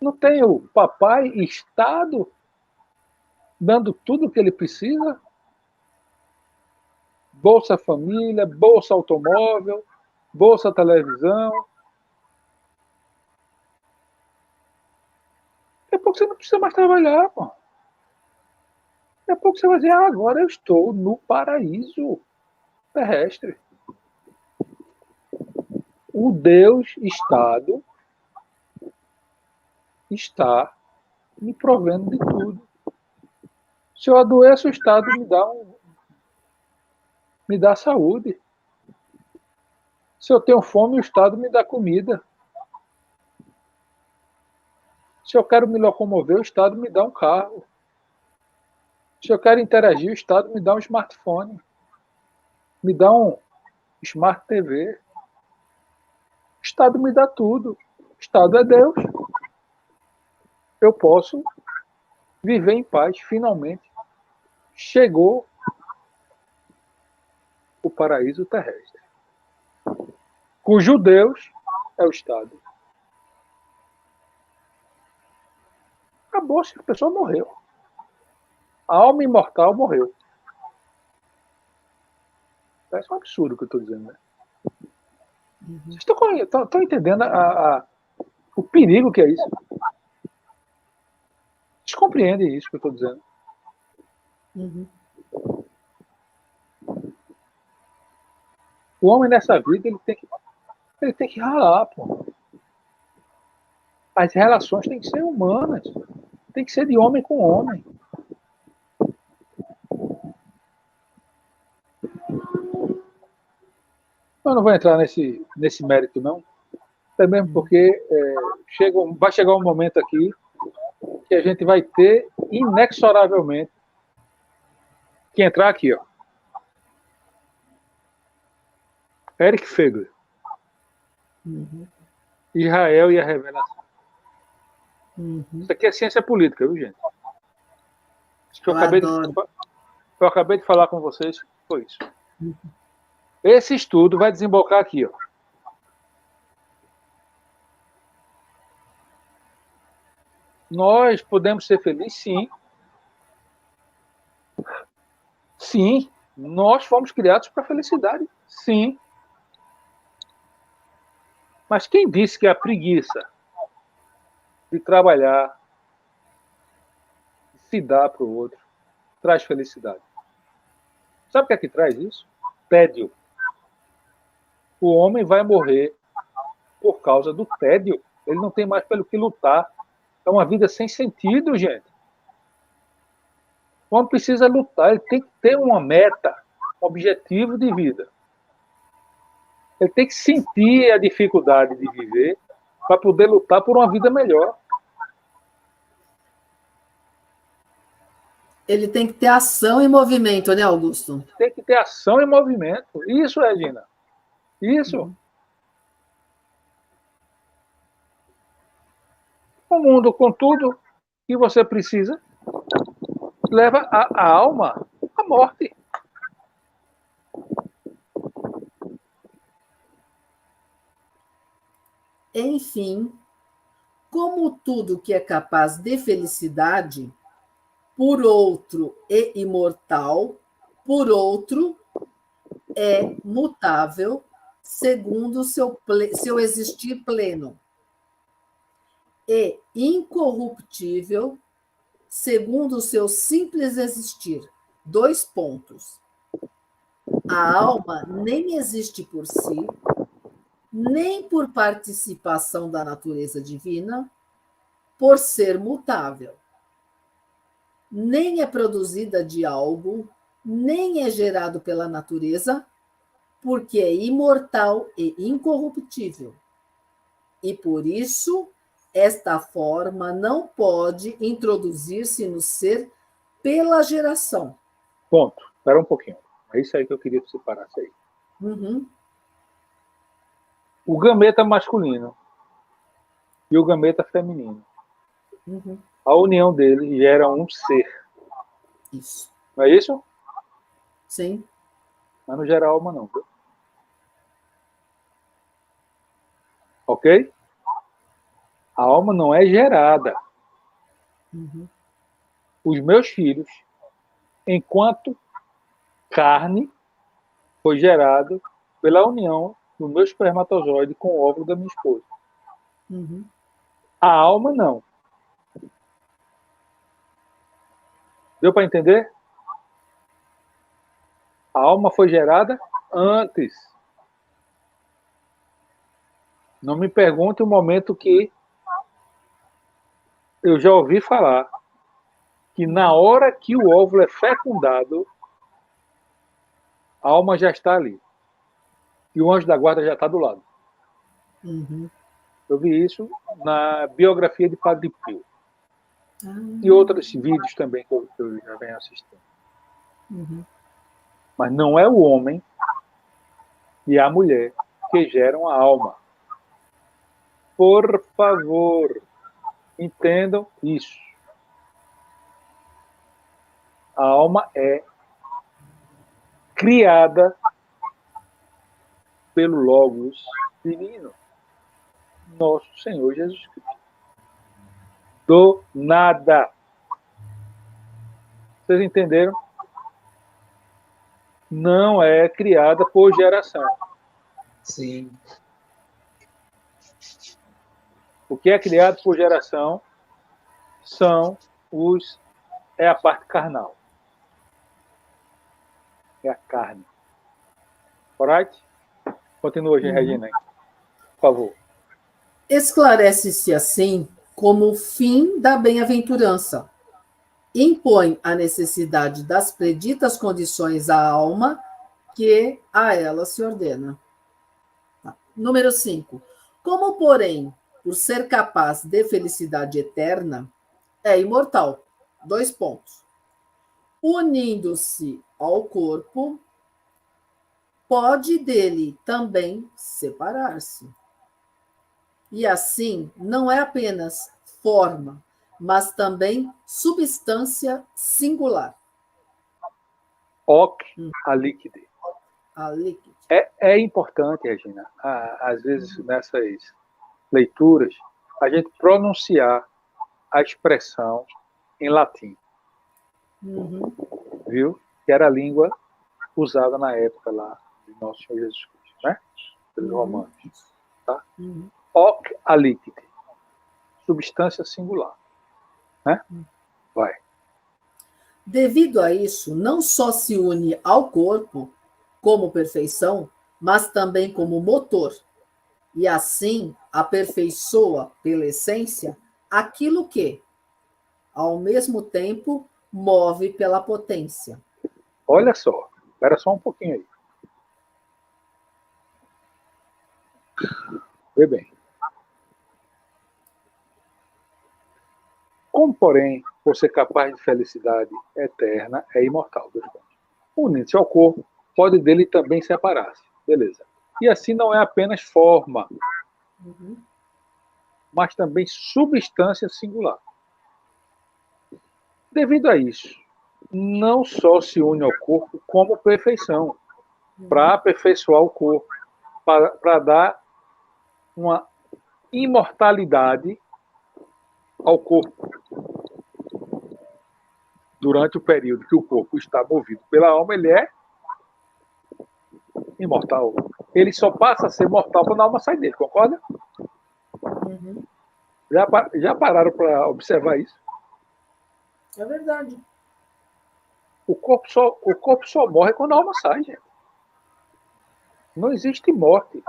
Não tem o papai Estado dando tudo o que ele precisa. Bolsa Família, Bolsa Automóvel, Bolsa Televisão. Daqui a pouco você não precisa mais trabalhar, pô. Daqui a pouco você vai dizer, agora eu estou no paraíso terrestre. O Deus Estado está me provendo de tudo. Se eu adoeço, o Estado me dá saúde. Se eu tenho fome, o Estado me dá comida. Se eu quero me locomover, o Estado me dá um carro. Se eu quero interagir, o Estado me dá um smartphone. Me dá um Smart TV. O Estado me dá tudo. O Estado é Deus. Eu posso viver em paz, finalmente. Chegou o paraíso terrestre, cujo Deus é o Estado. Acabou-se, a pessoa morreu. A alma imortal morreu. Parece um absurdo o que eu estou dizendo, né? Vocês estão entendendo o perigo que é isso? Vocês compreendem isso que eu estou dizendo? O homem nessa vida ele tem que ralar, pô. As relações têm que ser humanas. Tem que ser de homem com homem. Eu não vou entrar nesse mérito, não. Até mesmo porque vai chegar um momento aqui que a gente vai ter, inexoravelmente, que entrar aqui, ó. Eric Fegler. Israel e a revelação. Isso aqui é ciência política, viu, gente? Isso que eu acabei de falar com vocês foi isso. Esse estudo vai desembocar aqui, ó. Nós podemos ser felizes? Sim. Sim. Nós fomos criados para a felicidade? Sim. Mas quem disse que a preguiça de trabalhar, de se dar para o outro, traz felicidade? Sabe o que é que traz isso? Tédio. O homem vai morrer por causa do tédio. Ele não tem mais pelo que lutar. É uma vida sem sentido, gente. O homem precisa lutar, ele tem que ter uma meta, um objetivo de vida. Ele tem que sentir a dificuldade de viver para poder lutar por uma vida melhor. Ele tem que ter ação e movimento, né, Augusto? Tem que ter ação e movimento. Isso, Regina. Isso. O mundo, com tudo que você precisa, leva a alma à morte. Enfim, como tudo que é capaz de felicidade, por outro é imortal, por outro é mutável, segundo seu existir pleno, e incorruptível, segundo o seu simples existir. 2 pontos. A alma nem existe por si, nem por participação da natureza divina, por ser mutável. Nem é produzida de algo, nem é gerado pela natureza, porque é imortal e incorruptível. E por isso, esta forma não pode introduzir-se no ser pela geração. Ponto. Espera um pouquinho. É isso aí que eu queria que você parasse aí. Uhum. O gameta masculino e o gameta feminino. Uhum. A união deles gera um ser. Isso. Não é isso? Sim. Mas não gera alma, não. Viu? Ok? A alma não é gerada. Uhum. Os meus filhos, enquanto carne, foi gerado pela união do meu espermatozoide com o óvulo da minha esposa. Uhum. A alma, não. Deu para entender? A alma foi gerada antes. Não me pergunte o momento que eu já ouvi falar que na hora que o óvulo é fecundado, a alma já está ali. E o anjo da guarda já está do lado. Uhum. Eu vi isso na biografia de Padre Pio. Ah. E outros vídeos também que eu já venho assistindo. Uhum. Mas não é o homem e a mulher que geram a alma. Por favor, entendam isso. A alma é criada pelo Logos divino, nosso Senhor Jesus Cristo. Do nada. Vocês entenderam? Não é criada por geração. Sim. O que é criado por geração é a parte carnal. É a carne. Alright? Continua, Regina, por favor. Esclarece-se assim como o fim da bem-aventurança. Impõe a necessidade das preditas condições à alma que a ela se ordena. Número 5. Como, porém, por ser capaz de felicidade eterna, é imortal. 2 pontos. Unindo-se ao corpo, pode dele também separar-se. E assim, não é apenas forma, mas também substância singular. Hoc a liquide. A líquido. É importante, Regina, às vezes nessas leituras, a gente pronunciar a expressão em latim, Uhum. viu? Que era a língua usada na época lá de nosso Senhor Jesus Cristo, né? Pelos romanos. Tá? Hoc a liquide. Substância singular. Né? Vai. Devido a isso, não só se une ao corpo como perfeição, mas também como motor, e assim aperfeiçoa pela essência aquilo que, ao mesmo tempo, move pela potência. Olha só, espera só um pouquinho aí. Vê bem. Como, porém, por ser capaz de felicidade eterna, é imortal. Unindo-se ao corpo, pode dele também separar-se. Beleza. E assim não é apenas forma, mas também substância singular. Devido a isso, não só se une ao corpo como perfeição, para aperfeiçoar o corpo, para dar uma imortalidade ao corpo. Durante o período que o corpo está movido pela alma, ele é imortal. Ele só passa a ser mortal quando a alma sai dele, concorda? Já pararam para observar isso? É verdade. O corpo só morre quando a alma sai, gente. Não existe morte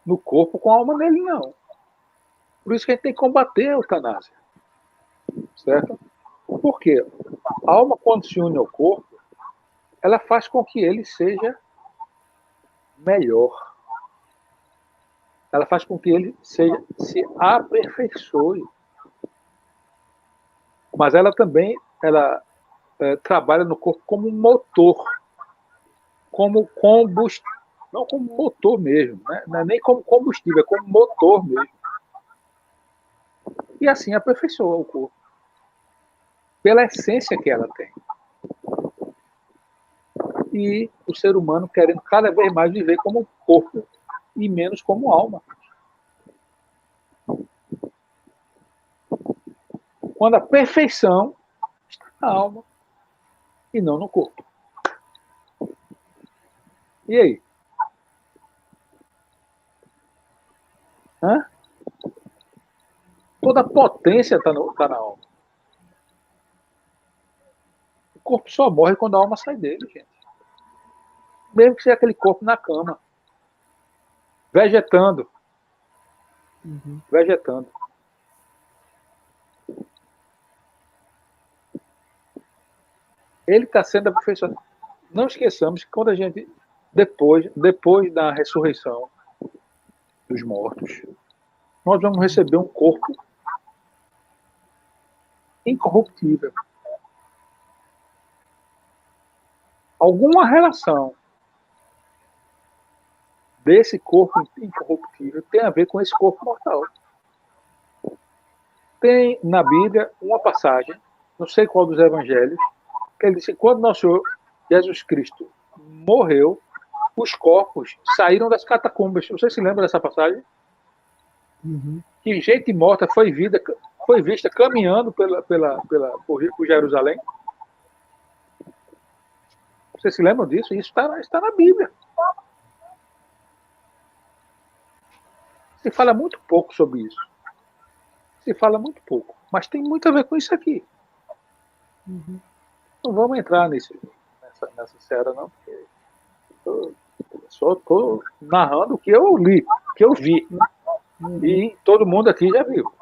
no corpo com a alma nele, não. Por isso que a gente tem que combater a eutanásia. Certo? Por quê? A alma, quando se une ao corpo, ela faz com que ele seja melhor. Ela faz com que ele se aperfeiçoe. Mas ela também trabalha no corpo como um motor, como combustível, não como motor mesmo, né? Não é nem como combustível, é como motor mesmo. E assim aperfeiçoa o corpo, pela essência que ela tem. E o ser humano querendo cada vez mais viver como corpo e menos como alma. Quando a perfeição está na alma e não no corpo. E aí? Hã? Toda a potência está na alma. O corpo só morre quando a alma sai dele, gente. Mesmo que seja aquele corpo na cama. Vegetando. Vegetando. Ele está sendo aperfeiçoado. Não esqueçamos que quando a gente, depois da ressurreição dos mortos, nós vamos receber um corpo incorruptível. Alguma relação desse corpo incorruptível tem a ver com esse corpo mortal. Tem na Bíblia uma passagem, não sei qual dos evangelhos, que ele disse que quando nosso Senhor Jesus Cristo morreu, os corpos saíram das catacumbas. Você se lembra dessa passagem? Que gente morta foi vista caminhando por Jerusalém? Vocês se lembram disso? Isso está na Bíblia. Se fala muito pouco sobre isso. Se fala muito pouco. Mas tem muito a ver com isso aqui. Não vamos entrar nessa seara, não, porque eu só estou narrando o que eu li, o que eu vi. E todo mundo aqui já viu.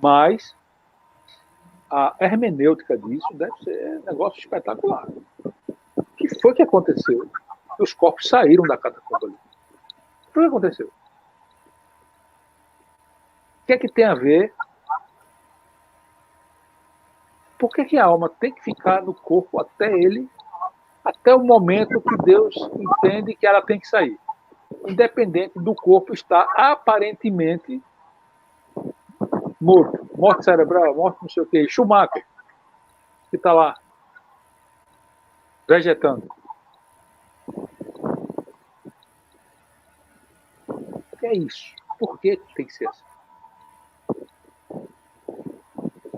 Mas a hermenêutica disso deve ser um negócio espetacular. O que foi que aconteceu? Os corpos saíram da catacumba ali. O que foi que aconteceu? O que é que tem a ver? Por que a alma tem que ficar no corpo até o momento que Deus entende que ela tem que sair? Independente do corpo estar aparentemente morto. Morte cerebral, morte não sei o quê. Schumacher, que está lá, vegetando. O que é isso? Por que tem que ser assim?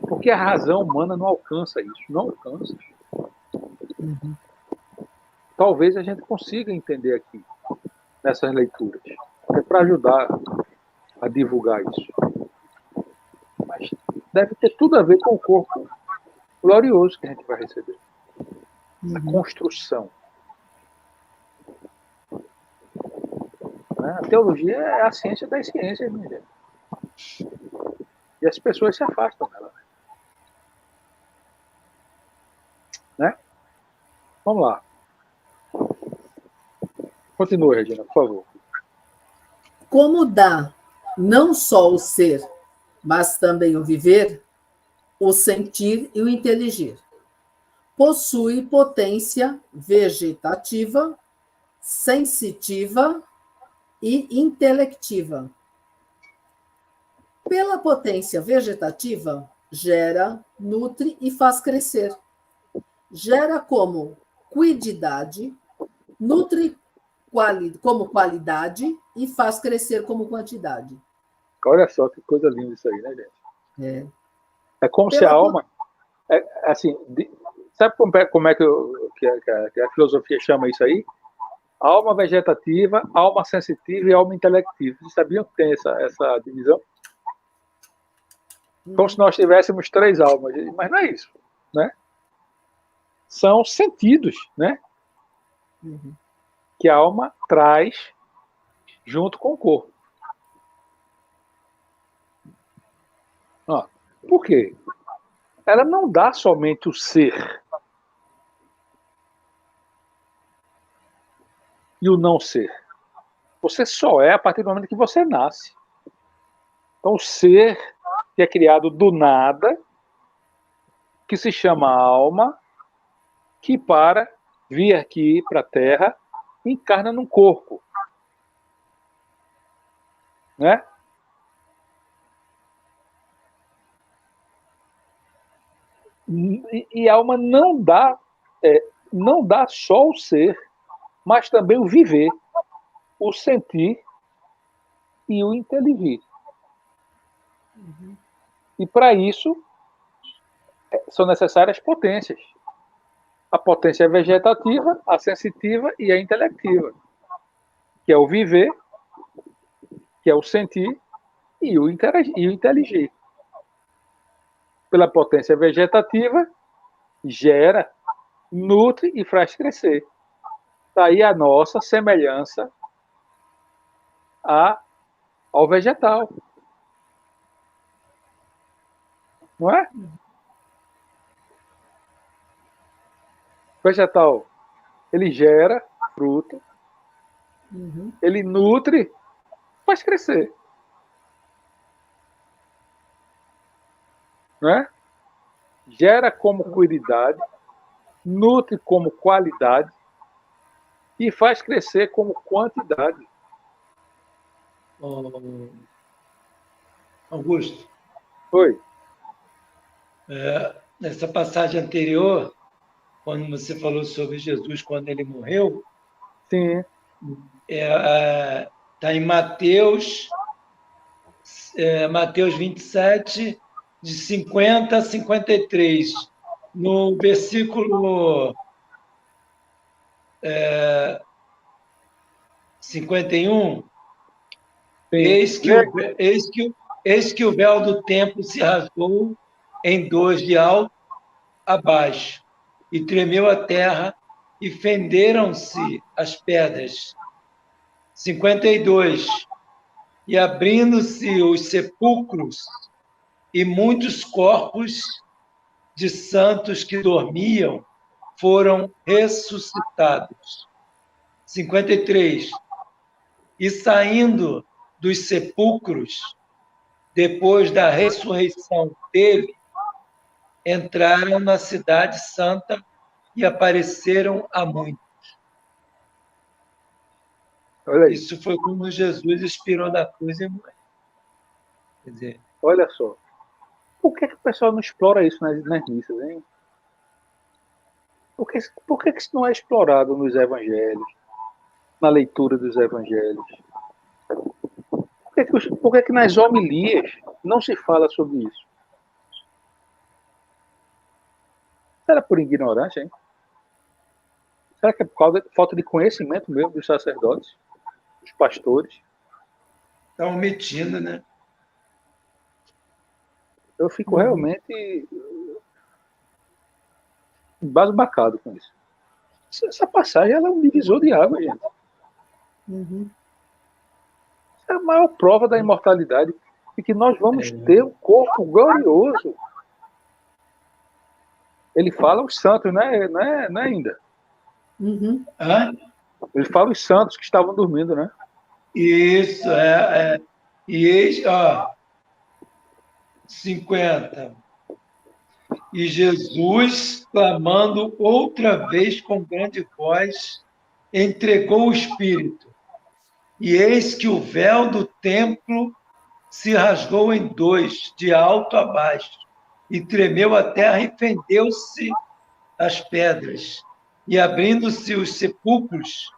Porque a razão humana não alcança isso. Não alcança. Talvez a gente consiga entender aqui, nessas leituras. É para ajudar a divulgar isso. Mas deve ter tudo a ver com o corpo glorioso que a gente vai receber. A construção. A teologia é a ciência das ciências, minha gente. E as pessoas se afastam dela. Né? Vamos lá. Continue, Regina, por favor. Como dá não só o ser, mas também o viver, o sentir e o inteligir. Possui potência vegetativa, sensitiva e intelectiva. Pela potência vegetativa, gera, nutre e faz crescer. Gera como quididade, nutre como qualidade e faz crescer como quantidade. Olha só que coisa linda isso aí, né, gente? É. É como se a alma... assim, sabe como é que a filosofia chama isso aí? Alma vegetativa, alma sensitiva e alma intelectiva. Vocês sabiam que tem essa divisão? Como se nós tivéssemos 3 almas, mas não é isso, né? São sentidos, né? Uhum. Que a alma traz junto com o corpo. Ó, por quê? Ela não dá somente o ser e o não ser. Você só é a partir do momento que você nasce. Então, o ser que é criado do nada, que se chama alma, que para vir aqui para a Terra, encarna num corpo. Né? E a alma não dá só o ser, mas também o viver, o sentir e o inteligir. Uhum. E para isso são necessárias potências. A potência vegetativa, a sensitiva e a intelectiva, que é o viver, que é o sentir e o inteligir. Pela potência vegetativa, gera, nutre e faz crescer. Daí a nossa semelhança ao vegetal. Não é? O vegetal, ele gera fruta, ele nutre, faz crescer. Não é? Gera como qualidade, nutre como qualidade e faz crescer como quantidade. Augusto. Oi. Nessa passagem anterior, quando você falou sobre Jesus, quando ele morreu, Sim. Está em Mateus 27, de 50 a 53. No versículo 51, eis que o véu do templo se rasgou em 2 de alto a baixo, e tremeu a terra, e fenderam-se as pedras. 52. E abrindo-se os sepulcros, e muitos corpos de santos que dormiam foram ressuscitados. 53. E saindo dos sepulcros, depois da ressurreição dele, entraram na cidade santa e apareceram a muitos. Olha aí. Isso foi como Jesus expirou da cruz e morreu. Quer dizer, olha só. Por que o pessoal não explora isso nas missas, hein? Por que isso não é explorado nos evangelhos, na leitura dos evangelhos? Por que nas homilias não se fala sobre isso? Será por ignorância, hein? Será que é por causa da falta de conhecimento mesmo dos sacerdotes, dos pastores? está omitindo, né? Eu fico realmente embasbacado com isso. Essa passagem ela é um divisor de água, gente. Essa é a maior prova da imortalidade e que nós vamos ter um corpo glorioso. Ele fala os santos, não é ainda. Ele fala os santos que estavam dormindo, né? Isso, E eis, 50. E Jesus, clamando outra vez com grande voz, entregou o Espírito. E eis que o véu do templo se rasgou em dois, de alto a baixo, e tremeu a terra e fendeu-se as pedras, e abrindo-se os sepulcros,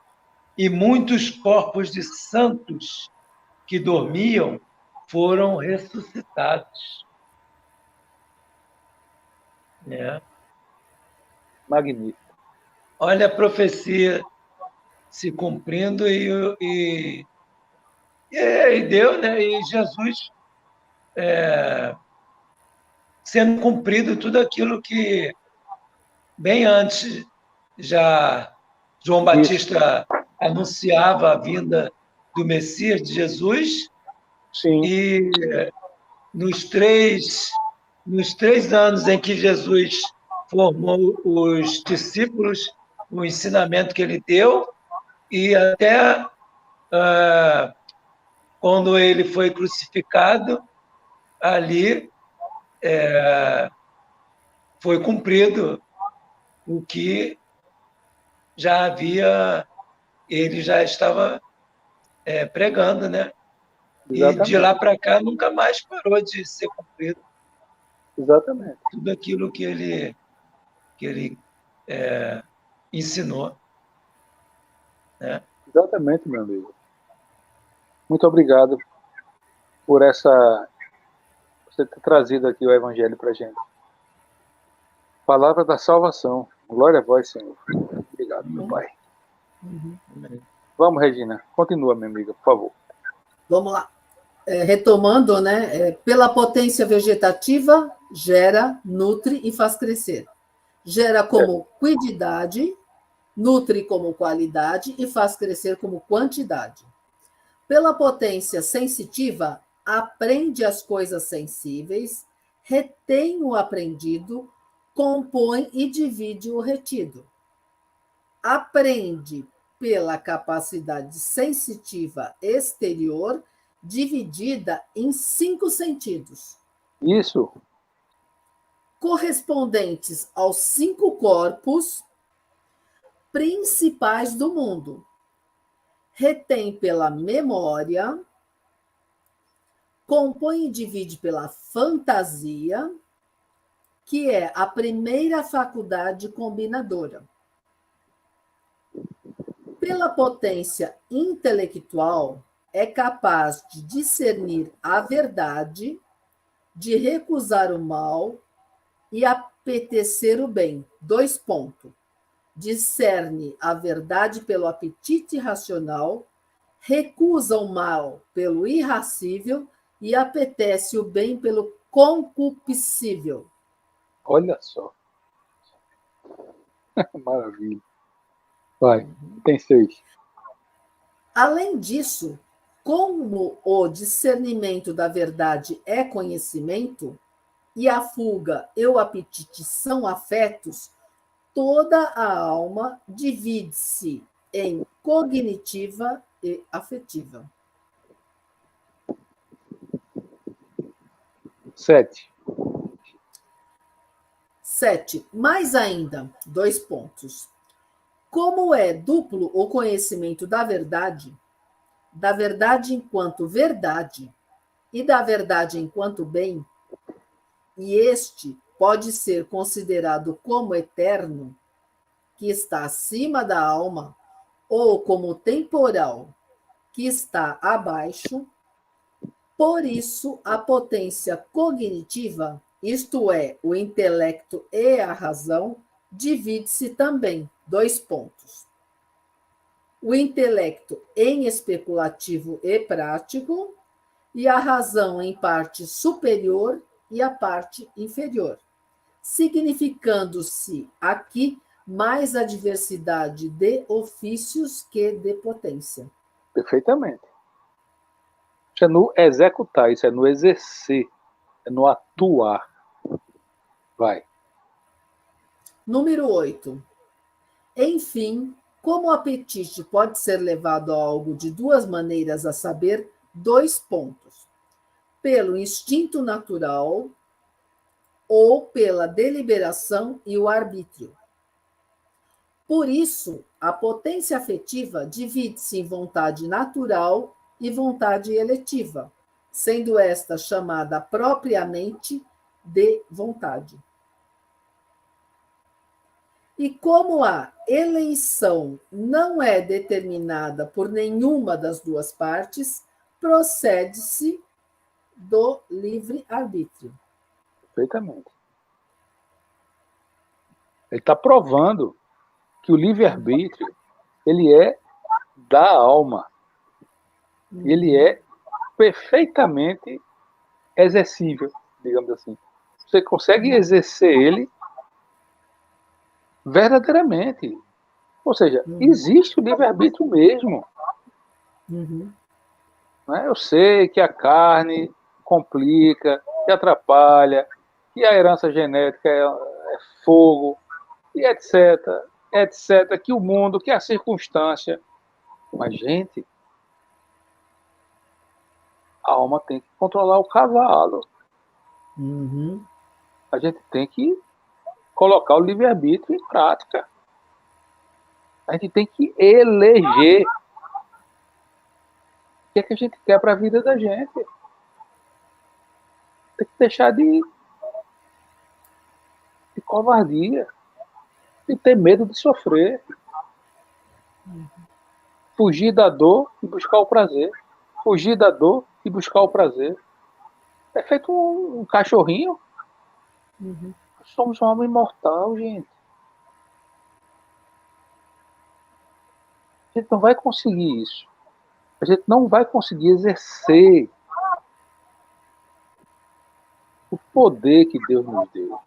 e muitos corpos de santos que dormiam foram ressuscitados. Magnífico. Olha a profecia se cumprindo e Deus, né? E Jesus sendo cumprido tudo aquilo que bem antes já João Batista anunciava a vinda do Messias, de Jesus. Sim. E nos três anos em que Jesus formou os discípulos, o ensinamento que ele deu, e até quando ele foi crucificado, ali foi cumprido o que ele já estava pregando, né? Exatamente. E de lá para cá nunca mais parou de ser cumprido. Exatamente. Tudo aquilo que ele ensinou. Né? Exatamente, meu amigo. Muito obrigado por você ter trazido aqui o Evangelho para a gente. Palavra da salvação. Glória a vós, Senhor. Obrigado, meu Pai. Vamos, Regina. Continua, minha amiga, por favor. Vamos lá. Retomando, né? Pela potência vegetativa, gera, nutre e faz crescer. Gera como quididade, nutre como qualidade e faz crescer como quantidade. Pela potência sensitiva, aprende as coisas sensíveis, retém o aprendido, compõe e divide o retido. Aprende pela capacidade sensitiva exterior, dividida em 5 sentidos. Isso. Correspondentes aos 5 corpos principais do mundo. Retém pela memória, compõe e divide pela fantasia, que é a primeira faculdade combinadora. Pela potência intelectual, é capaz de discernir a verdade, de recusar o mal e apetecer o bem. 2 pontos. Discerne a verdade pelo apetite racional, recusa o mal pelo irracível e apetece o bem pelo concupiscível. Olha só. Maravilha. Vai, tem 6. Além disso, como o discernimento da verdade é conhecimento, e a fuga e o apetite são afetos, toda a alma divide-se em cognitiva e afetiva. 7. 7. Mais ainda, 2 pontos. Como é duplo o conhecimento da verdade enquanto verdade e da verdade enquanto bem, e este pode ser considerado como eterno, que está acima da alma, ou como temporal, que está abaixo, por isso a potência cognitiva, isto é, o intelecto e a razão, divide-se também. 2 pontos. O intelecto em especulativo e prático, e a razão em parte superior e a parte inferior, significando-se aqui mais a diversidade de ofícios que de potência. Perfeitamente. Isso é no executar, isso é no exercer, é no atuar. Vai. Número 8. Enfim, como o apetite pode ser levado a algo de 2 maneiras, a saber, 2 pontos. Pelo instinto natural, ou pela deliberação e o arbítrio. Por isso, a potência afetiva divide-se em vontade natural e vontade eletiva, sendo esta chamada propriamente de vontade. E como a eleição não é determinada por nenhuma das duas partes, procede-se do livre-arbítrio. Perfeitamente. Ele está provando que o livre-arbítrio ele é da alma. Ele é perfeitamente exercível, digamos assim. Você consegue exercer ele verdadeiramente. Ou seja, existe o livre-arbítrio mesmo. Né? Eu sei que a carne complica, que atrapalha, que a herança genética é fogo, e etc, etc, que o mundo, que a circunstância. Mas, gente, a alma tem que controlar o cavalo. A gente tem que colocar o livre-arbítrio em prática. A gente tem que eleger o que é que a gente quer para a vida da gente. Tem que deixar de covardia, de ter medo de sofrer. Fugir da dor e buscar o prazer. Fugir da dor e buscar o prazer. É feito um cachorrinho. Somos uma alma imortal, gente. A gente não vai conseguir isso. A gente não vai conseguir exercer o poder que Deus nos deu.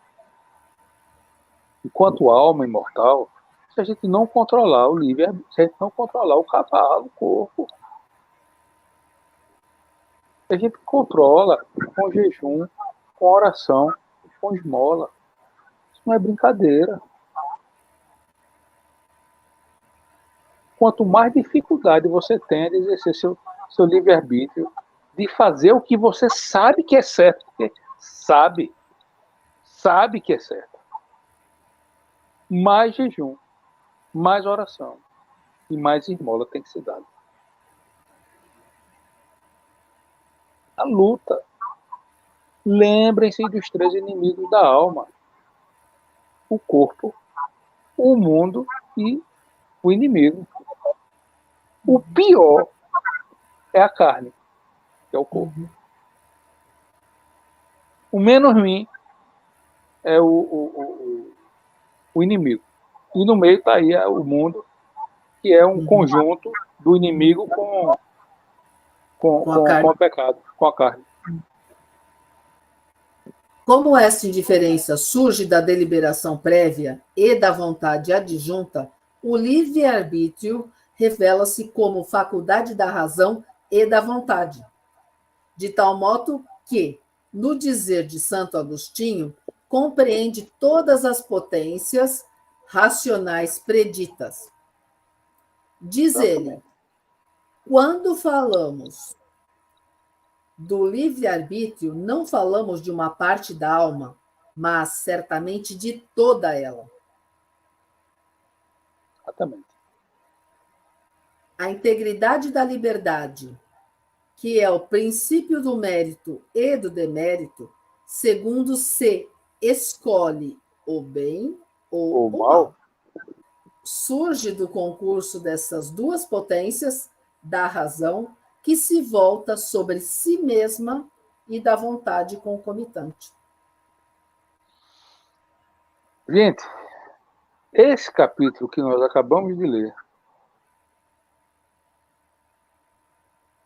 Enquanto alma imortal, se a gente não controlar o livre-arbítrio, se a gente não controlar o cavalo, o corpo, a gente controla com jejum, com oração, com esmola. Isso não é brincadeira. Quanto mais dificuldade você tem de exercer seu livre-arbítrio, de fazer o que você sabe que é certo, porque sabe que é certo. Mais jejum, mais oração e mais esmola tem que ser dada. A luta. Lembrem-se dos 3 inimigos da alma: o corpo, o mundo e o inimigo. O pior é a carne, que é o corpo. O menos ruim é o inimigo. E no meio está aí o mundo, que é um conjunto do inimigo com o pecado, com a carne. Como esta indiferença surge da deliberação prévia e da vontade adjunta, o livre-arbítrio revela-se como faculdade da razão e da vontade, de tal modo que, no dizer de Santo Agostinho, compreende todas as potências racionais preditas. Diz ele, quando falamos do livre-arbítrio, não falamos de uma parte da alma, mas certamente de toda ela. Exatamente. A integridade da liberdade, que é o princípio do mérito e do demérito, segundo se escolhe o bem ou o mal, surge do concurso dessas duas potências da razão, que se volta sobre si mesma e da vontade concomitante. Gente, esse capítulo que nós acabamos de ler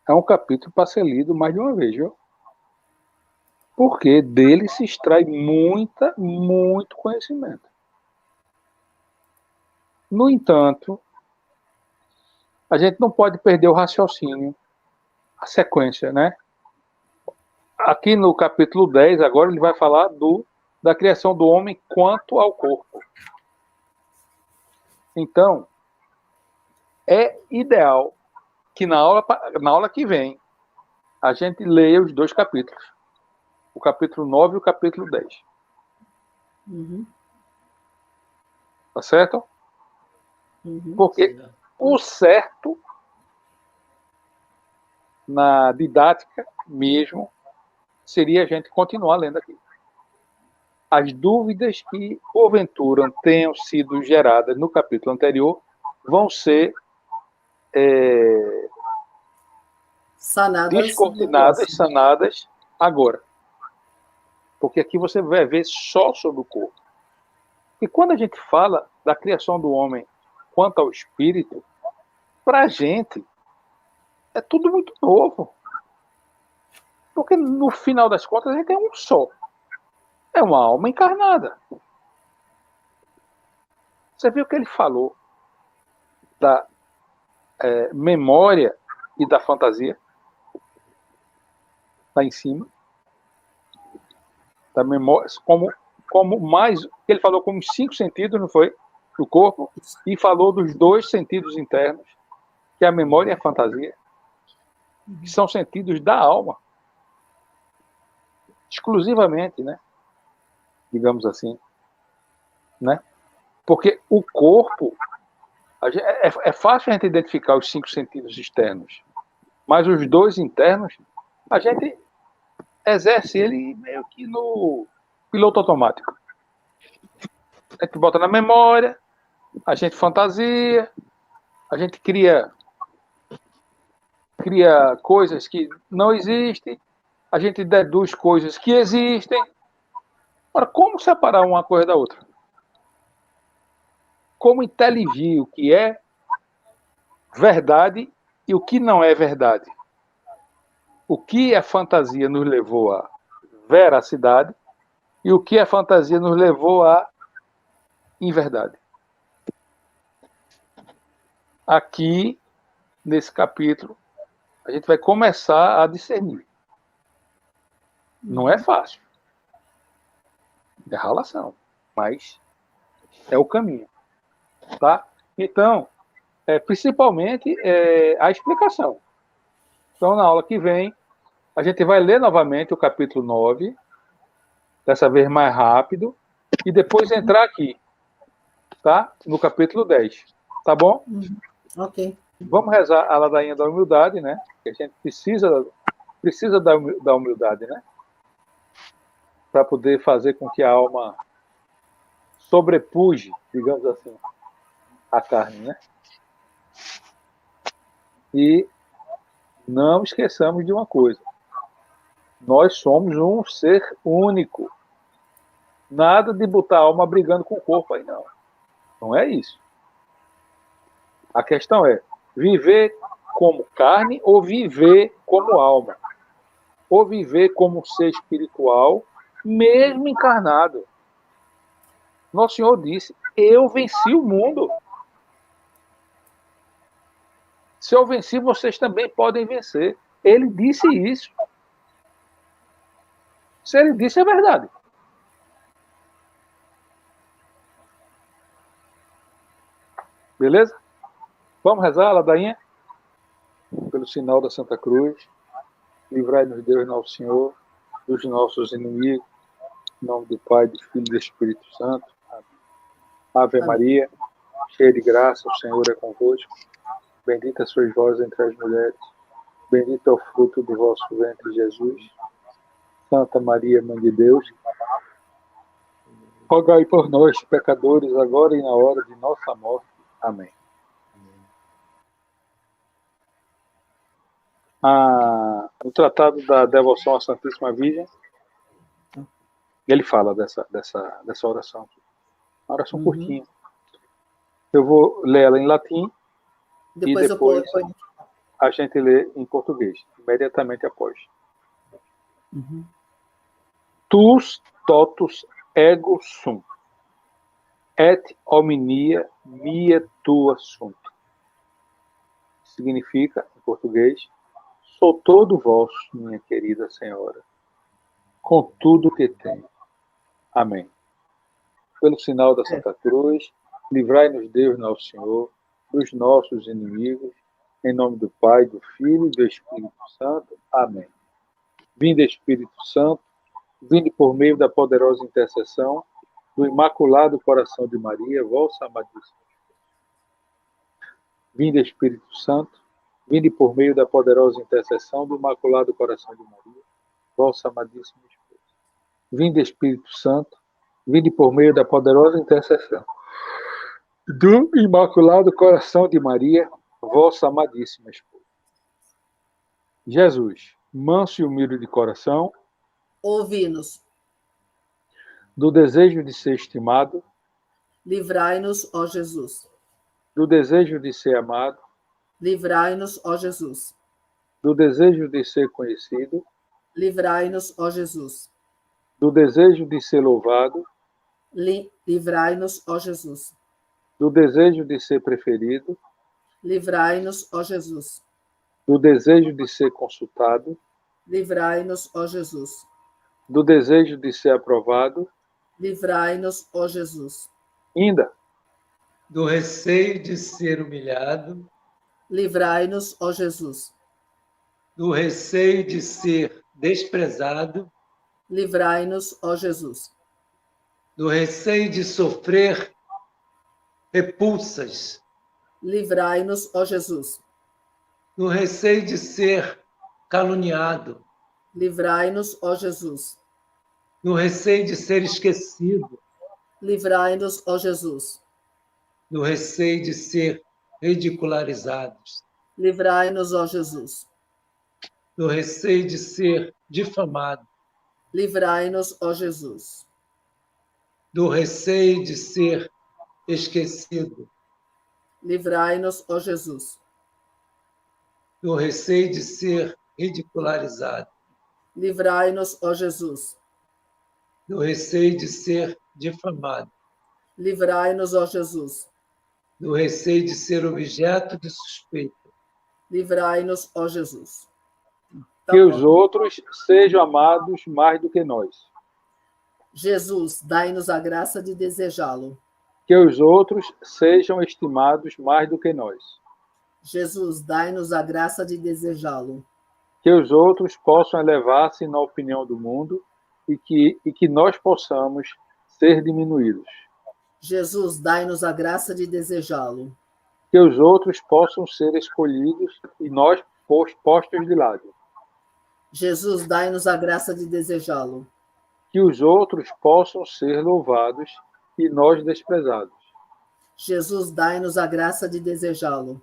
é um capítulo para ser lido mais de uma vez, viu? Porque dele se extrai muito conhecimento. No entanto, a gente não pode perder o raciocínio, a sequência, né? Aqui no capítulo 10, agora ele vai falar da criação do homem quanto ao corpo. Então, é ideal que na aula que vem a gente leia os 2 capítulos. O capítulo 9 e o capítulo 10. Uhum. Tá certo? Uhum. Porque o certo, na didática mesmo, seria a gente continuar lendo aqui. As dúvidas que, porventura, tenham sido geradas no capítulo anterior vão ser Sanadas no descortinadas, próximo. sanadas agora. Porque aqui você vai ver só sobre o corpo. E quando a gente fala da criação do homem quanto ao espírito, para a gente é tudo muito novo. Porque no final das contas a gente é um só. É uma alma encarnada. Você viu que ele falou da memória e da fantasia? Lá em cima. Da memória, como mais. Ele falou como 5 sentidos, não foi? Do corpo. E falou dos 2 sentidos internos, que é a memória e a fantasia, que são sentidos da alma. Exclusivamente, né? Digamos assim. Né? Porque o corpo. É fácil a gente identificar os 5 sentidos externos. Mas os 2 internos, a gente exerce ele meio que no piloto automático. A gente bota na memória, a gente fantasia, a gente cria coisas que não existem, a gente deduz coisas que existem. Ora, como separar uma coisa da outra? Como inteligir o que é verdade e o que não é verdade? O que a fantasia nos levou à veracidade e o que a fantasia nos levou à inverdade? Aqui, nesse capítulo, a gente vai começar a discernir. Não é fácil. É ralação, mas é o caminho. Tá? Então, principalmente a explicação. Então, na aula que vem, a gente vai ler novamente o capítulo 9, dessa vez mais rápido, e depois entrar aqui, tá? No capítulo 10. Tá bom? Ok. Vamos rezar a ladainha da humildade, né? Que a gente precisa da humildade, né? Para poder fazer com que a alma sobrepuje, digamos assim, a carne, né? E não esqueçamos de uma coisa. Nós somos um ser único. Nada de botar a alma brigando com o corpo aí, não. Não é isso. A questão é viver como carne ou viver como alma. Ou viver como ser espiritual, mesmo encarnado. Nosso Senhor disse, eu venci o mundo. Se eu venci, vocês também podem vencer. Ele disse isso. Se ele disse, é verdade. Beleza? Vamos rezar, ladainha? Pelo sinal da Santa Cruz. Livrai-nos, Deus, nosso Senhor, dos nossos inimigos. Em nome do Pai, do Filho e do Espírito Santo. Amém. Ave Amém. Maria, cheia de graça, o Senhor é convosco. Bendita sois vós entre as mulheres. Bendito é o fruto do vosso ventre, Jesus. Santa Maria, Mãe de Deus, rogai por nós, pecadores, agora e na hora de nossa morte. Amém. No Tratado da Devoção à Santíssima Virgem, ele fala dessa oração. Uma oração curtinha. Eu vou ler ela em latim e depois a gente lê em português, imediatamente após. Tus totus ego sum, et hominia mia tua sunt. Significa, em português, sou todo vosso, minha querida Senhora, com tudo que tenho. Amém. Pelo sinal da Santa Cruz, livrai-nos Deus, nosso Senhor, dos nossos inimigos, em nome do Pai, do Filho e do Espírito Santo. Amém. Vinde, Espírito Santo, vinde por meio da poderosa intercessão do Imaculado Coração de Maria, vossa amadíssima. Vinde, Espírito Santo, vinde por meio da poderosa intercessão do Imaculado Coração de Maria, vossa amadíssima esposa. Vinde, Espírito Santo, vinde por meio da poderosa intercessão do Imaculado Coração de Maria, vossa amadíssima esposa. Jesus, manso e humilde de coração, ouvi-nos. Do desejo de ser estimado, Livrai-nos, ó Jesus. do desejo de ser amado, Livrai-nos, ó Jesus. do desejo de ser conhecido, Livrai-nos, ó Jesus. do desejo de ser louvado, Livrai-nos, ó Jesus. do desejo de ser preferido, Livrai-nos, ó Jesus. do desejo de ser consultado, Livrai-nos, ó Jesus. do desejo de ser aprovado, Livrai-nos, ó Jesus. ainda do receio de ser humilhado, Livrai-nos, ó Jesus. do receio de ser desprezado, Livrai-nos, ó Jesus. do receio de sofrer repulsas, Livrai-nos, ó Jesus. do receio de ser caluniado, Livrai-nos, ó Jesus. do receio de ser esquecido, Livrai-nos, ó Jesus. do receio de ser ridicularizados, Livrai-nos, ó Jesus. do receio de ser difamado, Livrai-nos, ó Jesus. do receio de ser esquecido, Livrai-nos, ó Jesus. do receio de ser ridicularizado, Livrai-nos, ó Jesus. do receio de ser difamado, Livrai-nos, ó Jesus. do receio de ser objeto de suspeita, Livrai-nos, ó Jesus. que os outros sejam amados mais do que nós. Jesus, dai-nos a graça de desejá-lo. Que os outros sejam estimados mais do que nós. Jesus, dai-nos a graça de desejá-lo. Que os outros possam elevar-se na opinião do mundo e que nós possamos ser diminuídos. Jesus, dai-nos a graça de desejá-lo. Que os outros possam ser escolhidos e nós postos de lado. Jesus, dai-nos a graça de desejá-lo. Que os outros possam ser louvados e nós desprezados. Jesus, dai-nos a graça de desejá-lo.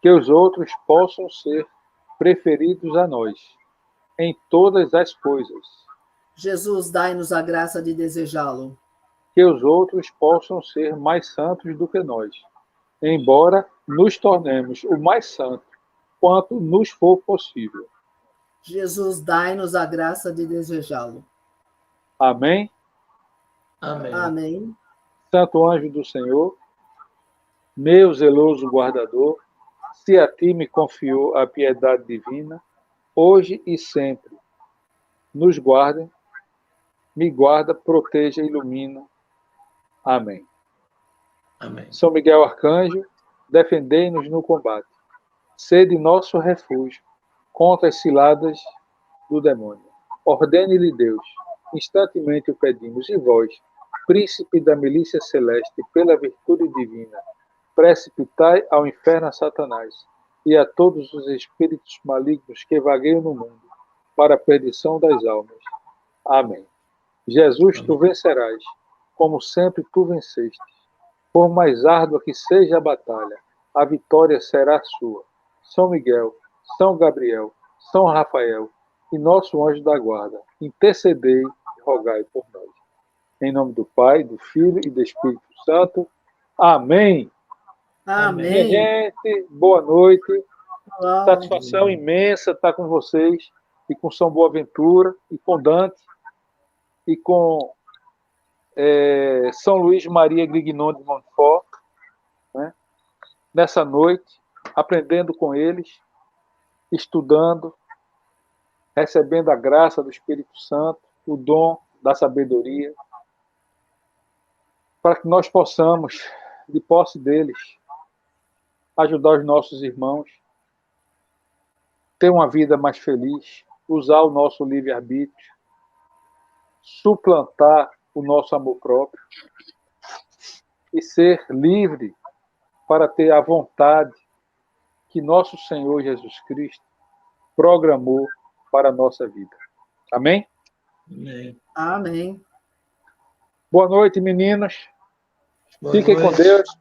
Que os outros possam ser preferidos a nós, em todas as coisas. Jesus, dai-nos a graça de desejá-lo. Que os outros possam ser mais santos do que nós, embora nos tornemos o mais santo quanto nos for possível. Jesus, dai-nos a graça de desejá-lo. Amém? amém. Amém. Santo anjo do Senhor, meu zeloso guardador, se a ti me confiou a piedade divina, hoje e sempre, nos guarda, me guarda, proteja e ilumina. Amém. Amém. São Miguel Arcanjo, defendei-nos no combate. Sede nosso refúgio contra as ciladas do demônio. Ordene-lhe Deus, instantemente o pedimos, e vós, príncipe da milícia celeste, pela virtude divina, precipitai ao inferno a Satanás e a todos os espíritos malignos que vagueiam no mundo, para a perdição das almas. Amém. Jesus, tu vencerás, como sempre tu venceste. Por mais árdua que seja a batalha, a vitória será sua. São Miguel, São Gabriel, São Rafael e nosso anjo da guarda, intercedei e rogai por nós. Em nome do Pai, do Filho e do Espírito Santo. Amém. Amém. Minha gente, boa noite. Olá. Satisfação imensa estar com vocês e com São Boaventura e com Dante e com São Luís Maria Grignon de Montfort, né? Nessa noite, aprendendo com eles, estudando, recebendo a graça do Espírito Santo, o dom da sabedoria, para que nós possamos, de posse deles, ajudar os nossos irmãos, ter uma vida mais feliz, usar o nosso livre-arbítrio, suplantar o nosso amor próprio e ser livre para ter a vontade que nosso Senhor Jesus Cristo programou para a nossa vida. Amém? Amém. Amém. Boa noite, meninos. Boa Fiquem com noite. Deus.